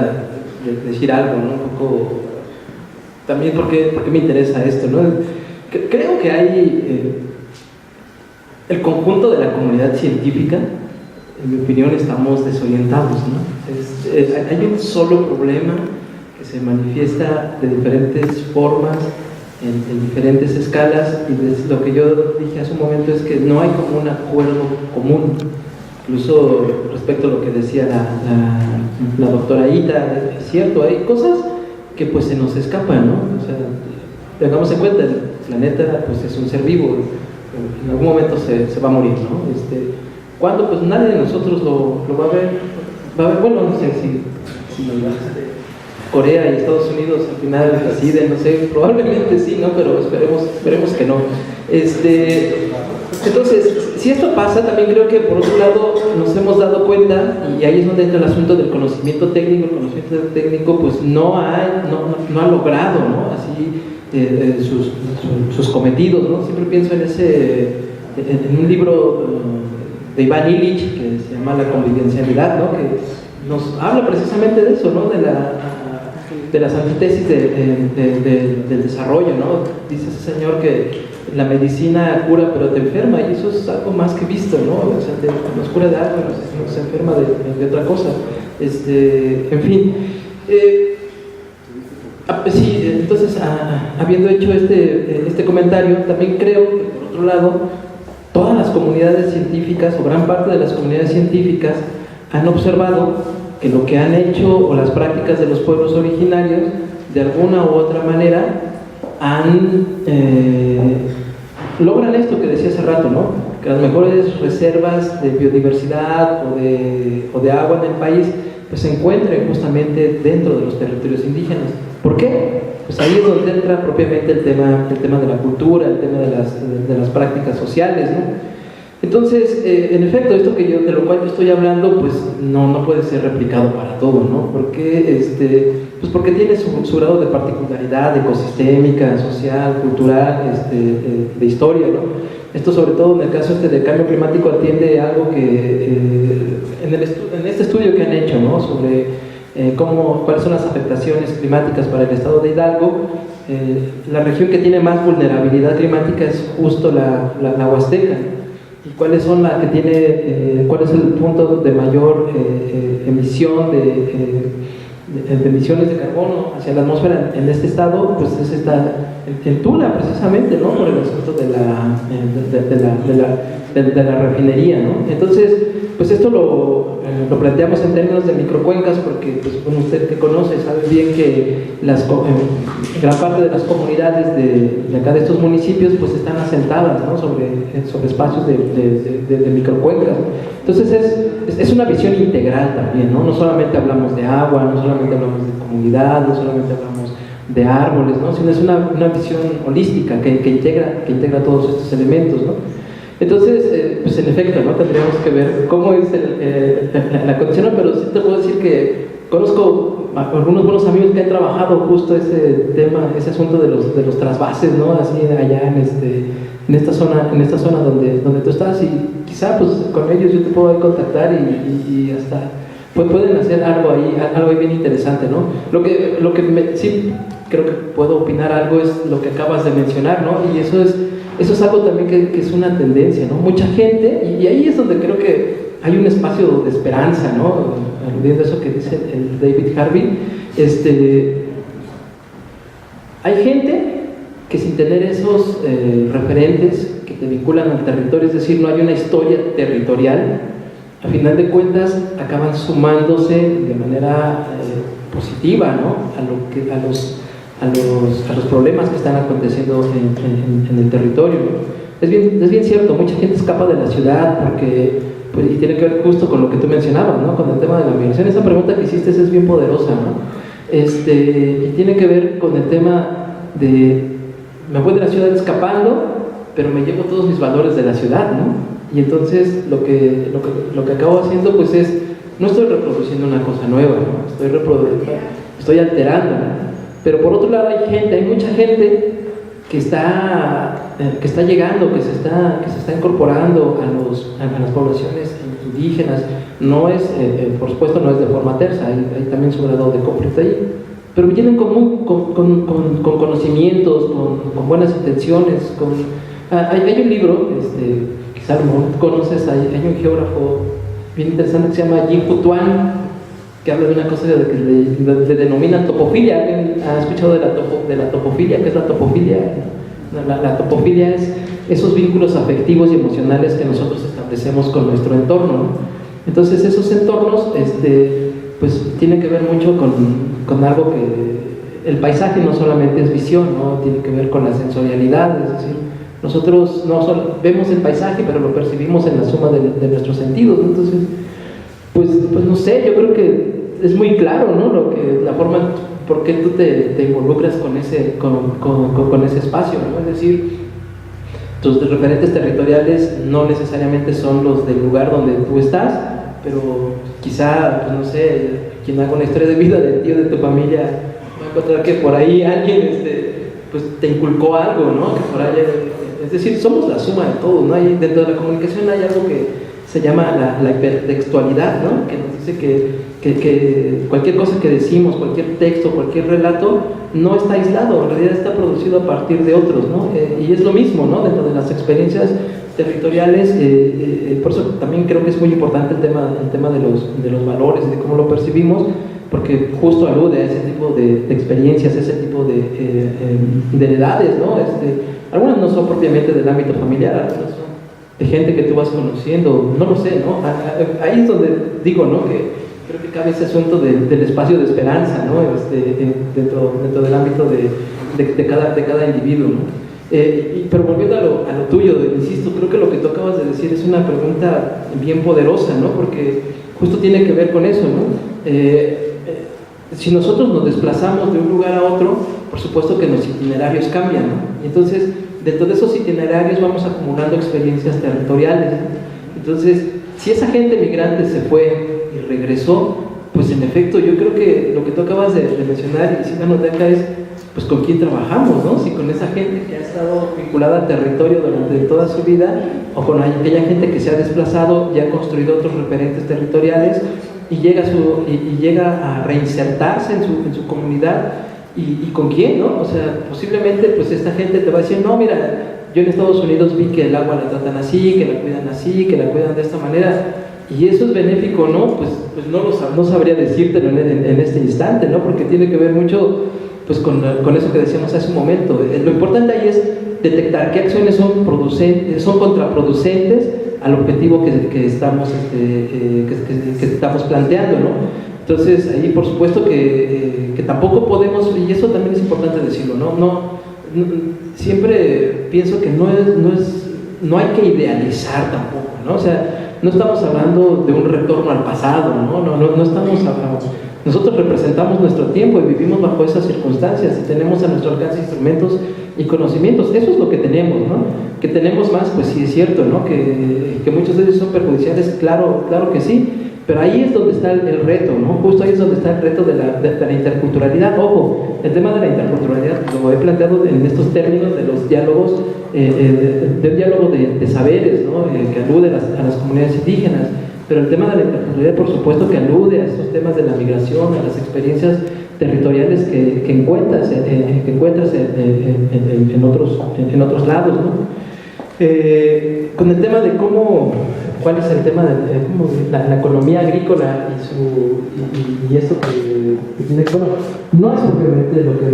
decir algo, ¿no? Un poco, también porque me interesa esto, ¿no? Creo que hay el conjunto de la comunidad científica, en mi opinión, estamos desorientados, ¿no? Hay un solo problema que se manifiesta de diferentes formas, en diferentes escalas, y lo que yo dije hace un momento es que no hay como un acuerdo común. Incluso respecto a lo que decía la doctora Ita, es cierto, hay cosas que pues se nos escapan, ¿no? O sea, tengamos en cuenta, el planeta pues es un ser vivo, en algún momento se va a morir, ¿no? ¿Cuándo? Pues nadie de nosotros lo va a ver, bueno, no sé si Corea y Estados Unidos al final deciden, no sé, probablemente sí, ¿no? Pero esperemos que no. Entonces, si esto pasa, también creo que por otro lado nos hemos dado cuenta, y ahí es donde entra el asunto del conocimiento técnico. El conocimiento técnico pues no ha logrado, ¿no? Así sus cometidos, ¿no? Siempre pienso en un libro de Iván Illich que se llama La convivencialidad, ¿no? Que nos habla precisamente de eso, ¿no? De las antítesis del desarrollo, ¿no? Dice ese señor que la medicina cura pero te enferma, y eso es algo más que visto, ¿no? O sea, nos cura de algo, nos enferma de otra cosa. En fin. Sí, entonces, habiendo hecho este comentario, también creo que, por otro lado, todas las comunidades científicas, o gran parte de las comunidades científicas, han observado que lo que han hecho o las prácticas de los pueblos originarios de alguna u otra manera logran esto que decía hace rato, ¿no? Que las mejores reservas de biodiversidad o de agua en el país pues se encuentren justamente dentro de los territorios indígenas. ¿Por qué? Pues ahí es donde entra propiamente el tema de la cultura, el tema de las prácticas sociales, ¿no? Entonces, en efecto, esto de lo cual yo estoy hablando, pues no puede ser replicado para todo, ¿no? Porque, pues porque tiene su grado de particularidad ecosistémica, social, cultural, de historia, ¿no? Esto sobre todo en el caso del cambio climático atiende a algo que en este estudio que han hecho, ¿no? Sobre cuáles son las afectaciones climáticas para el estado de Hidalgo. La región que tiene más vulnerabilidad climática es justo la Huasteca. ¿Y cuáles son las que tiene, cuál es el punto de mayor emisión de emisiones de carbono hacia la atmósfera en este estado? Pues es en Tula, precisamente, ¿no? Por el asunto de la refinería, ¿no? Entonces, pues esto lo planteamos en términos de microcuencas porque, pues, bueno, usted que conoce sabe bien que gran parte de las comunidades de acá de estos municipios pues están asentadas, ¿no? sobre espacios de microcuencas. Entonces es una visión integral también, ¿no? No solamente hablamos de agua, no solamente hablamos de comunidad, no solamente hablamos de árboles, ¿no? Sino es una visión holística que integra todos estos elementos, ¿no? Entonces, pues en efecto, ¿no? Tendríamos que ver cómo es la condición, pero sí te puedo decir que conozco algunos buenos amigos que han trabajado justo ese tema, ese asunto de los trasvases, ¿no? Así allá en esta zona donde tú estás, y quizá pues con ellos yo te puedo contactar y hasta pueden hacer algo ahí bien interesante, ¿no? Lo que sí creo que puedo opinar algo es lo que acabas de mencionar, ¿no? Y eso es algo también que es una tendencia, ¿no? Mucha gente, y ahí es donde creo que hay un espacio de esperanza, ¿no? Aludiendo a eso que dice el David Harvey, hay gente que sin tener esos referentes que te vinculan al territorio, es decir, no hay una historia territorial, a final de cuentas acaban sumándose de manera positiva, ¿no? a los problemas que están aconteciendo en el territorio. Es bien cierto, mucha gente escapa de la ciudad porque, pues, y tiene que ver justo con lo que tú mencionabas, ¿no? Con el tema de la migración. Esa pregunta que hiciste es bien poderosa, ¿no? Y tiene que ver con el tema de me voy de la ciudad escapando, pero me llevo todos mis valores de la ciudad, ¿no? Y entonces lo que acabo haciendo pues es, no estoy reproduciendo una cosa nueva, ¿no? Estoy alterando, ¿no? Pero por otro lado hay mucha gente que está llegando, que se está incorporando a las poblaciones indígenas. No es, por supuesto, no es de forma tersa, hay también su grado de conflicto ahí, pero vienen con conocimientos, con buenas intenciones. Hay un libro, quizá lo conoces, hay un geógrafo bien interesante que se llama Jim Putuan, que habla de una cosa que le denominan topofilia. ¿Alguien ha escuchado de la topofilia? ¿Qué es la topofilia? La topofilia es esos vínculos afectivos y emocionales que nosotros establecemos con nuestro entorno, ¿no? Entonces esos entornos pues tienen que ver mucho con algo que el paisaje no solamente es visión, ¿no? Tiene que ver con la sensorialidad, es decir, nosotros no solo vemos el paisaje, pero lo percibimos en la suma de nuestros sentidos, ¿no? Entonces, pues no sé, yo creo que es muy claro, ¿no? La forma por qué tú te involucras con ese espacio, ¿no? Es decir, tus referentes territoriales no necesariamente son los del lugar donde tú estás, pero quizá, pues no sé, quien haga una historia de vida del tío de tu familia va a encontrar que por ahí alguien pues te inculcó algo, ¿no? Que por ahí, es decir, somos la suma de todo, ¿no? Dentro de la comunicación hay algo que se llama la hipertextualidad, ¿no? Que nos dice que cualquier cosa que decimos, cualquier texto, cualquier relato, no está aislado, en realidad está producido a partir de otros, ¿no? Y es lo mismo, ¿no? Dentro de las experiencias territoriales, por eso también creo que es muy importante el tema de los valores y de cómo lo percibimos, porque justo alude a ese tipo de experiencias, ese tipo de heredades, ¿no? Algunas no son propiamente del ámbito familiar, algunas son de gente que tú vas conociendo, no lo sé, ¿no? Ahí es donde digo, ¿no? Que creo que cabe ese asunto del espacio de esperanza, ¿no? Dentro del ámbito de cada individuo, ¿no? Pero volviendo a lo tuyo, insisto, creo que lo que tú acabas de decir es una pregunta bien poderosa, ¿no? Porque justo tiene que ver con eso, ¿no? Si nosotros nos desplazamos de un lugar a otro, por supuesto que los itinerarios cambian, ¿no? Y entonces, dentro de esos itinerarios vamos acumulando experiencias territoriales. Entonces, si esa gente migrante se fue y regresó, pues en efecto, yo creo que lo que tú acabas de mencionar, y si me acá es, pues con quién trabajamos, ¿no? Si con esa gente que ha estado vinculada al territorio durante toda su vida, o con aquella gente que se ha desplazado y ha construido otros referentes territoriales, y llega a reinsertarse en su comunidad, y con quién, ¿no? O sea, posiblemente pues esta gente te va a decir, no, mira, yo en Estados Unidos vi que el agua la tratan así, que la cuidan así, que la cuidan de esta manera, y eso es benéfico, ¿no? Pues no sabría decírtelo en este instante, ¿no? Porque tiene que ver mucho pues con eso que decíamos hace un momento. Lo importante ahí es detectar qué acciones son contraproducentes al objetivo que estamos planteando, ¿no? Entonces ahí por supuesto que tampoco podemos, y eso también es importante decirlo, ¿no? Siempre pienso que no hay que idealizar tampoco, ¿no? O sea, no estamos hablando de un retorno al pasado, no estamos hablando. Nosotros representamos nuestro tiempo y vivimos bajo esas circunstancias y tenemos a nuestro alcance instrumentos y conocimientos. Eso es lo que tenemos, ¿no? Que tenemos más, pues sí es cierto, ¿no? Que muchos de ellos son perjudiciales, claro que sí, pero ahí es donde está el reto, ¿no? Justo ahí es donde está el reto de la interculturalidad. Ojo, el tema de la interculturalidad lo he planteado en estos términos de los diálogos, del diálogo de saberes, ¿no? Que alude a las comunidades indígenas. Pero el tema de la interculturalidad, por supuesto, que alude a esos temas de la migración, a las experiencias territoriales que encuentras en otros lados, ¿no? Con el tema de cuál es el tema de la economía agrícola y esto que tiene que ver, no es propiamente de lo que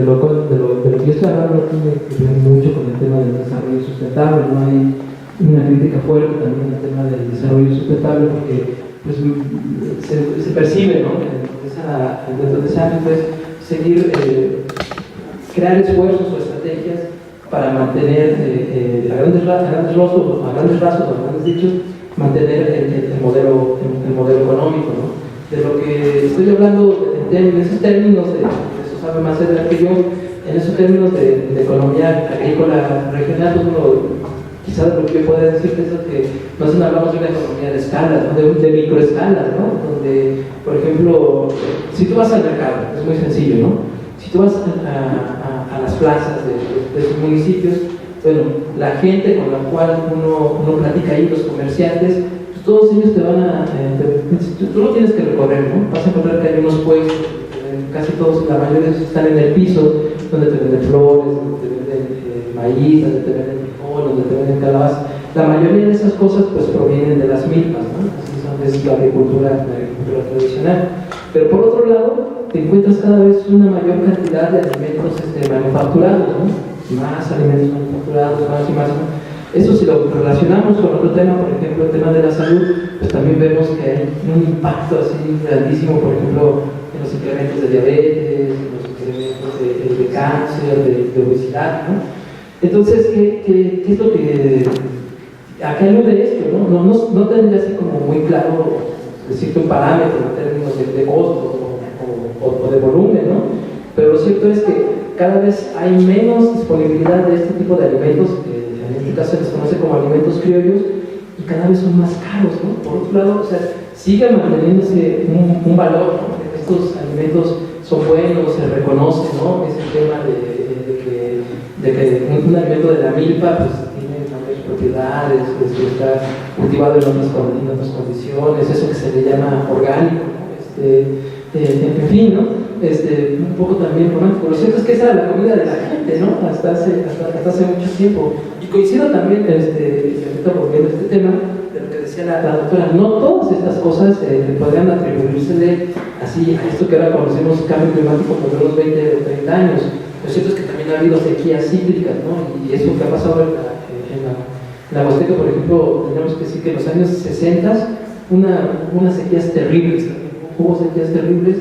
yo estoy hablando, tiene que ver mucho con el tema del desarrollo sustentable, no hay una crítica fuerte también al tema del desarrollo sustentable porque pues, se percibe, ¿no? Dentro de ese ámbito es seguir crear esfuerzos o estrategias para mantener a grandes rasgos, a grandes dichos, mantener el modelo económico, ¿no? De lo que estoy hablando en esos términos, eso sabe más Edgar que yo, en esos términos de economía agrícola regional, pues uno quizás lo que yo pueda decirte es que nosotros hablamos de una economía de escalas, ¿no? de microescalas, ¿no? Donde, por ejemplo, si tú vas al mercado, es muy sencillo, ¿no? Si tú vas a las plazas de sus municipios, bueno, la gente con la cual uno platica ahí, los comerciantes, pues todos ellos te van tú no tienes que recorrer, ¿no? Vas a encontrar que hay unos puestos, casi todos, la mayoría están en el piso, donde te venden flores, donde te venden maíz, donde te venden donde te venden calabaza. La mayoría de esas cosas pues provienen de las milpas, ¿no? Así es la agricultura tradicional. Pero por otro lado, te encuentras cada vez una mayor cantidad de alimentos manufacturados, ¿no? Más alimentos manufacturados, más y más. Eso si lo relacionamos con otro tema, por ejemplo, el tema de la salud, pues también vemos que hay un impacto así grandísimo, por ejemplo, en los incrementos de diabetes, en los incrementos de cáncer, de obesidad, ¿no? Entonces, ¿qué es lo que a qué alude esto? No tendría así como muy claro decirte un parámetro en términos de costo o de volumen, ¿no? Pero lo cierto es que cada vez hay menos disponibilidad de este tipo de alimentos, que en este caso se les conoce como alimentos criollos, y cada vez son más caros, ¿no? Por otro lado, o sea, sigue manteniéndose un valor, ¿no? Estos alimentos son buenos, se reconoce, ¿no? Ese tema de que un alimento de la milpa pues tiene mayores propiedades, está cultivado en otras condiciones, eso que se le llama orgánico, ¿no? En fin, ¿no? Un poco también romántico. Lo cierto es que esa era la comida de la gente, ¿no? Hasta hace mucho tiempo. Y coincido también, ahorita volviendo a este tema, de lo que decía la doctora, no todas estas cosas podrían atribuirse así a esto que ahora conocemos cambio climático por unos 20 o 30 años. Lo cierto es que también ha habido sequías cíclicas, ¿no? Y eso que ha pasado en la Huasteca, por ejemplo, tenemos que decir que en los años 60 unas sequías terribles, hubo sequías terribles,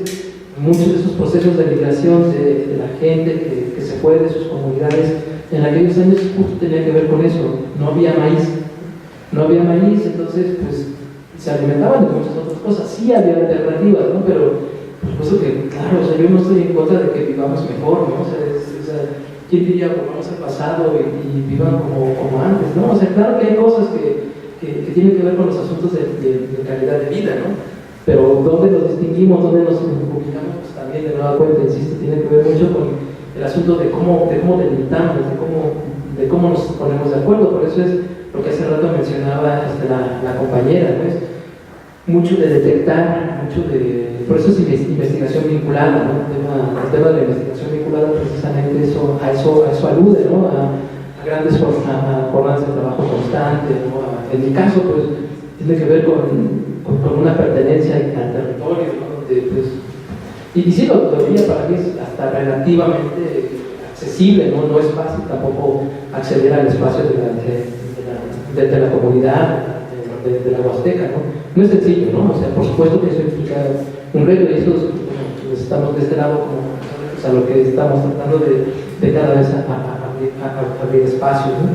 muchos de esos procesos de migración de la gente que se fue de sus comunidades en aquellos años justo tenía que ver con eso. No había maíz, entonces pues se alimentaban de muchas otras cosas. Sí había alternativas, ¿no? Pero por supuesto que, claro, o sea, yo no estoy en contra de que vivamos mejor, ¿no? O sea, ¿quién diría volvamos al pasado y vivan como antes, ¿no? O sea, claro que hay cosas que tienen que ver con los asuntos de calidad de vida, ¿no? Pero ¿dónde nos distinguimos? ¿Dónde nos ubicamos? Pues también, de nueva cuenta, insisto, tiene que ver mucho con el asunto de cómo delimitamos, de cómo nos ponemos de acuerdo. Por eso es lo que hace rato mencionaba la compañera, ¿no? Es mucho de detectar, por eso es investigación vinculada, ¿no? El tema de la investigación vinculada precisamente a eso alude, ¿no? A grandes jornadas de trabajo constante, ¿no? En mi caso, pues, tiene que ver con una pertenencia al territorio, ¿no? Donde, pues, y sí, la autonomía para mí es hasta relativamente accesible, ¿no? No es fácil tampoco acceder al espacio de la comunidad, de la Huasteca, ¿no? No es sencillo, ¿no? O sea, por supuesto que eso implica un reto y eso, bueno, estamos de este lado como, o sea, lo que estamos tratando de cada vez abrir espacios, ¿no?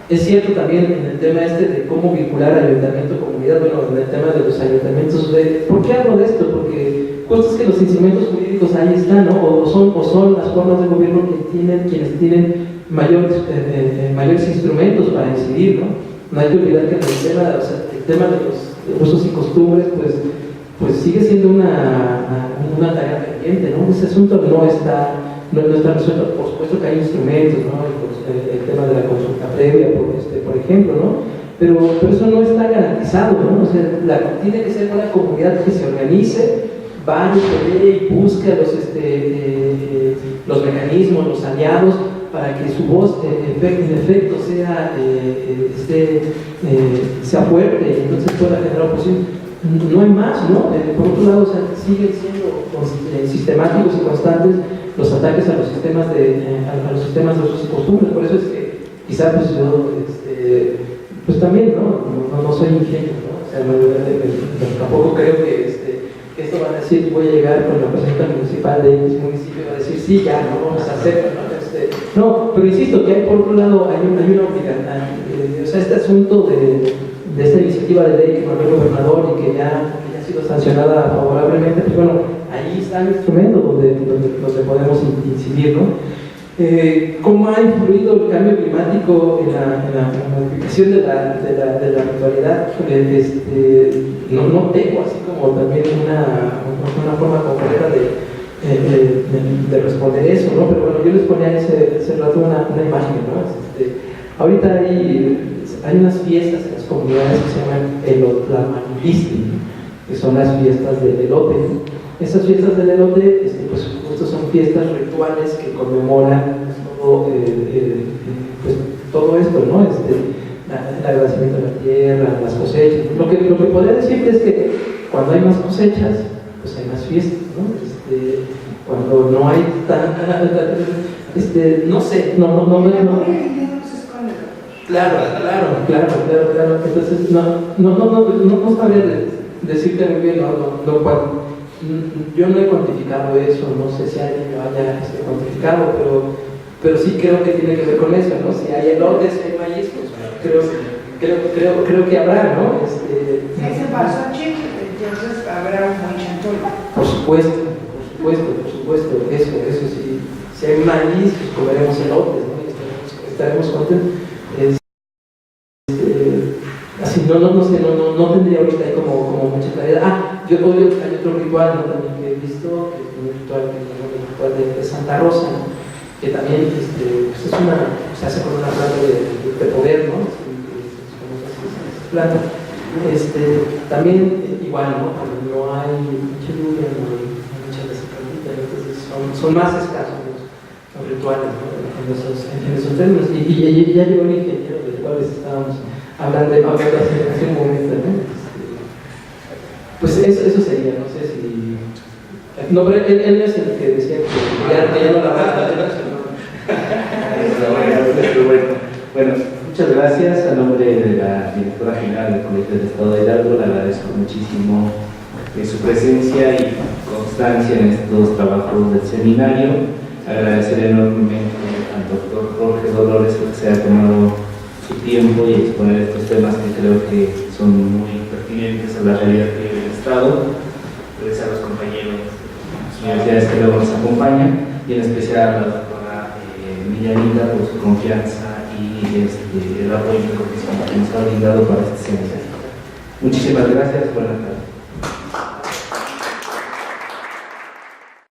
Es cierto también en el tema de cómo vincular ayuntamiento-comunidad, bueno, en el tema de los ayuntamientos, ¿por qué hablo de esto? Porque justo es que los instrumentos jurídicos ahí están, ¿no? O son las formas de gobierno quienes tienen mayores instrumentos para incidir, ¿no? No hay que olvidar que el tema de los usos y costumbres, pues sigue siendo una tarea pendiente, ¿no? Ese asunto no está resuelto. Por supuesto que hay instrumentos, ¿no? El tema de la consulta previa, por ejemplo, ¿no? Pero eso no está garantizado, ¿no? O sea, tiene que ser una comunidad que se organice, vaya, pelee y busque los mecanismos, los aliados, para que su voz en efecto sea fuerte y entonces pueda generar oposición. No hay más, ¿no? Por otro lado, o sea, siguen siendo sistemáticos y constantes los ataques a los sistemas de usos y costumbres. Por eso es que quizás pues yo pues también no soy ingenuo, ¿no? O sea, tampoco creo que esto va a decir, voy a llegar con la presidenta municipal de X municipio y va a decir, sí, ya, no vamos a hacerlo, ¿no? No, pero insisto que por otro lado hay una obligación, o sea, este asunto de esta iniciativa de ley que mandó el gobernador y que ya ha sido sancionada favorablemente, pues bueno, ahí está el instrumento donde podemos incidir, ¿no? ¿Cómo ha influido el cambio climático en la modificación de la actualidad? No tengo así como también una forma concreta de responder eso, ¿no? Pero bueno, yo les ponía hace rato una imagen, ¿no? Ahorita hay unas fiestas en las comunidades que se llaman Elotlamanilisti, que son las fiestas del elote. Esas fiestas del elote, pues justo son fiestas rituales que conmemoran todo esto, ¿no? El agradecimiento de la tierra, las cosechas. Lo que podría decirte es que cuando hay más cosechas, pues hay más fiestas, ¿no? Cuando no hay no sé, Claro. Entonces, no sabría decirte muy bien, yo no he cuantificado eso, no sé si alguien lo haya cuantificado, pero sí creo que tiene que ver con eso, ¿no? Si hay elotes, si hay maíz, pues creo que habrá, ¿no? Si se pasó chico, entonces habrá un buen chantón. Por supuesto, eso sí. Si hay maíz, pues comeremos elotes, ¿no? Y estaremos contentos. Así, no tendría ahorita ahí como mucha claridad. Hay otro ritual, ¿no? También que he visto, que es un ritual de Santa Rosa, ¿no? Que también pues se hace con una planta de poder, ¿no? Planta. También igual, ¿no? Cuando no hay mucha lluvia, no hay mucha desecadita, entonces son más escasos los rituales, ¿no? En esos términos. Y ya llegó el ingeniero del cual estábamos hablando hace un momento, ¿no? Pues eso sería, no sé si... No, pero él es el que decía que ya no la va a hacer. Bueno, muchas gracias. A nombre de la directora general del Colegio del Estado de Hidalgo, le agradezco muchísimo su presencia y constancia en estos trabajos del seminario. Agradecer enormemente al doctor Jorge Dolores que se ha tomado su tiempo y exponer estos temas que creo que son muy pertinentes a la realidad que vive el Estado. Agradecer a los compañeros de las universidades que luego nos acompañan y en especial a la doctora Millanita por su confianza y el apoyo que nos ha brindado para este seminario. Muchísimas gracias, buenas tardes.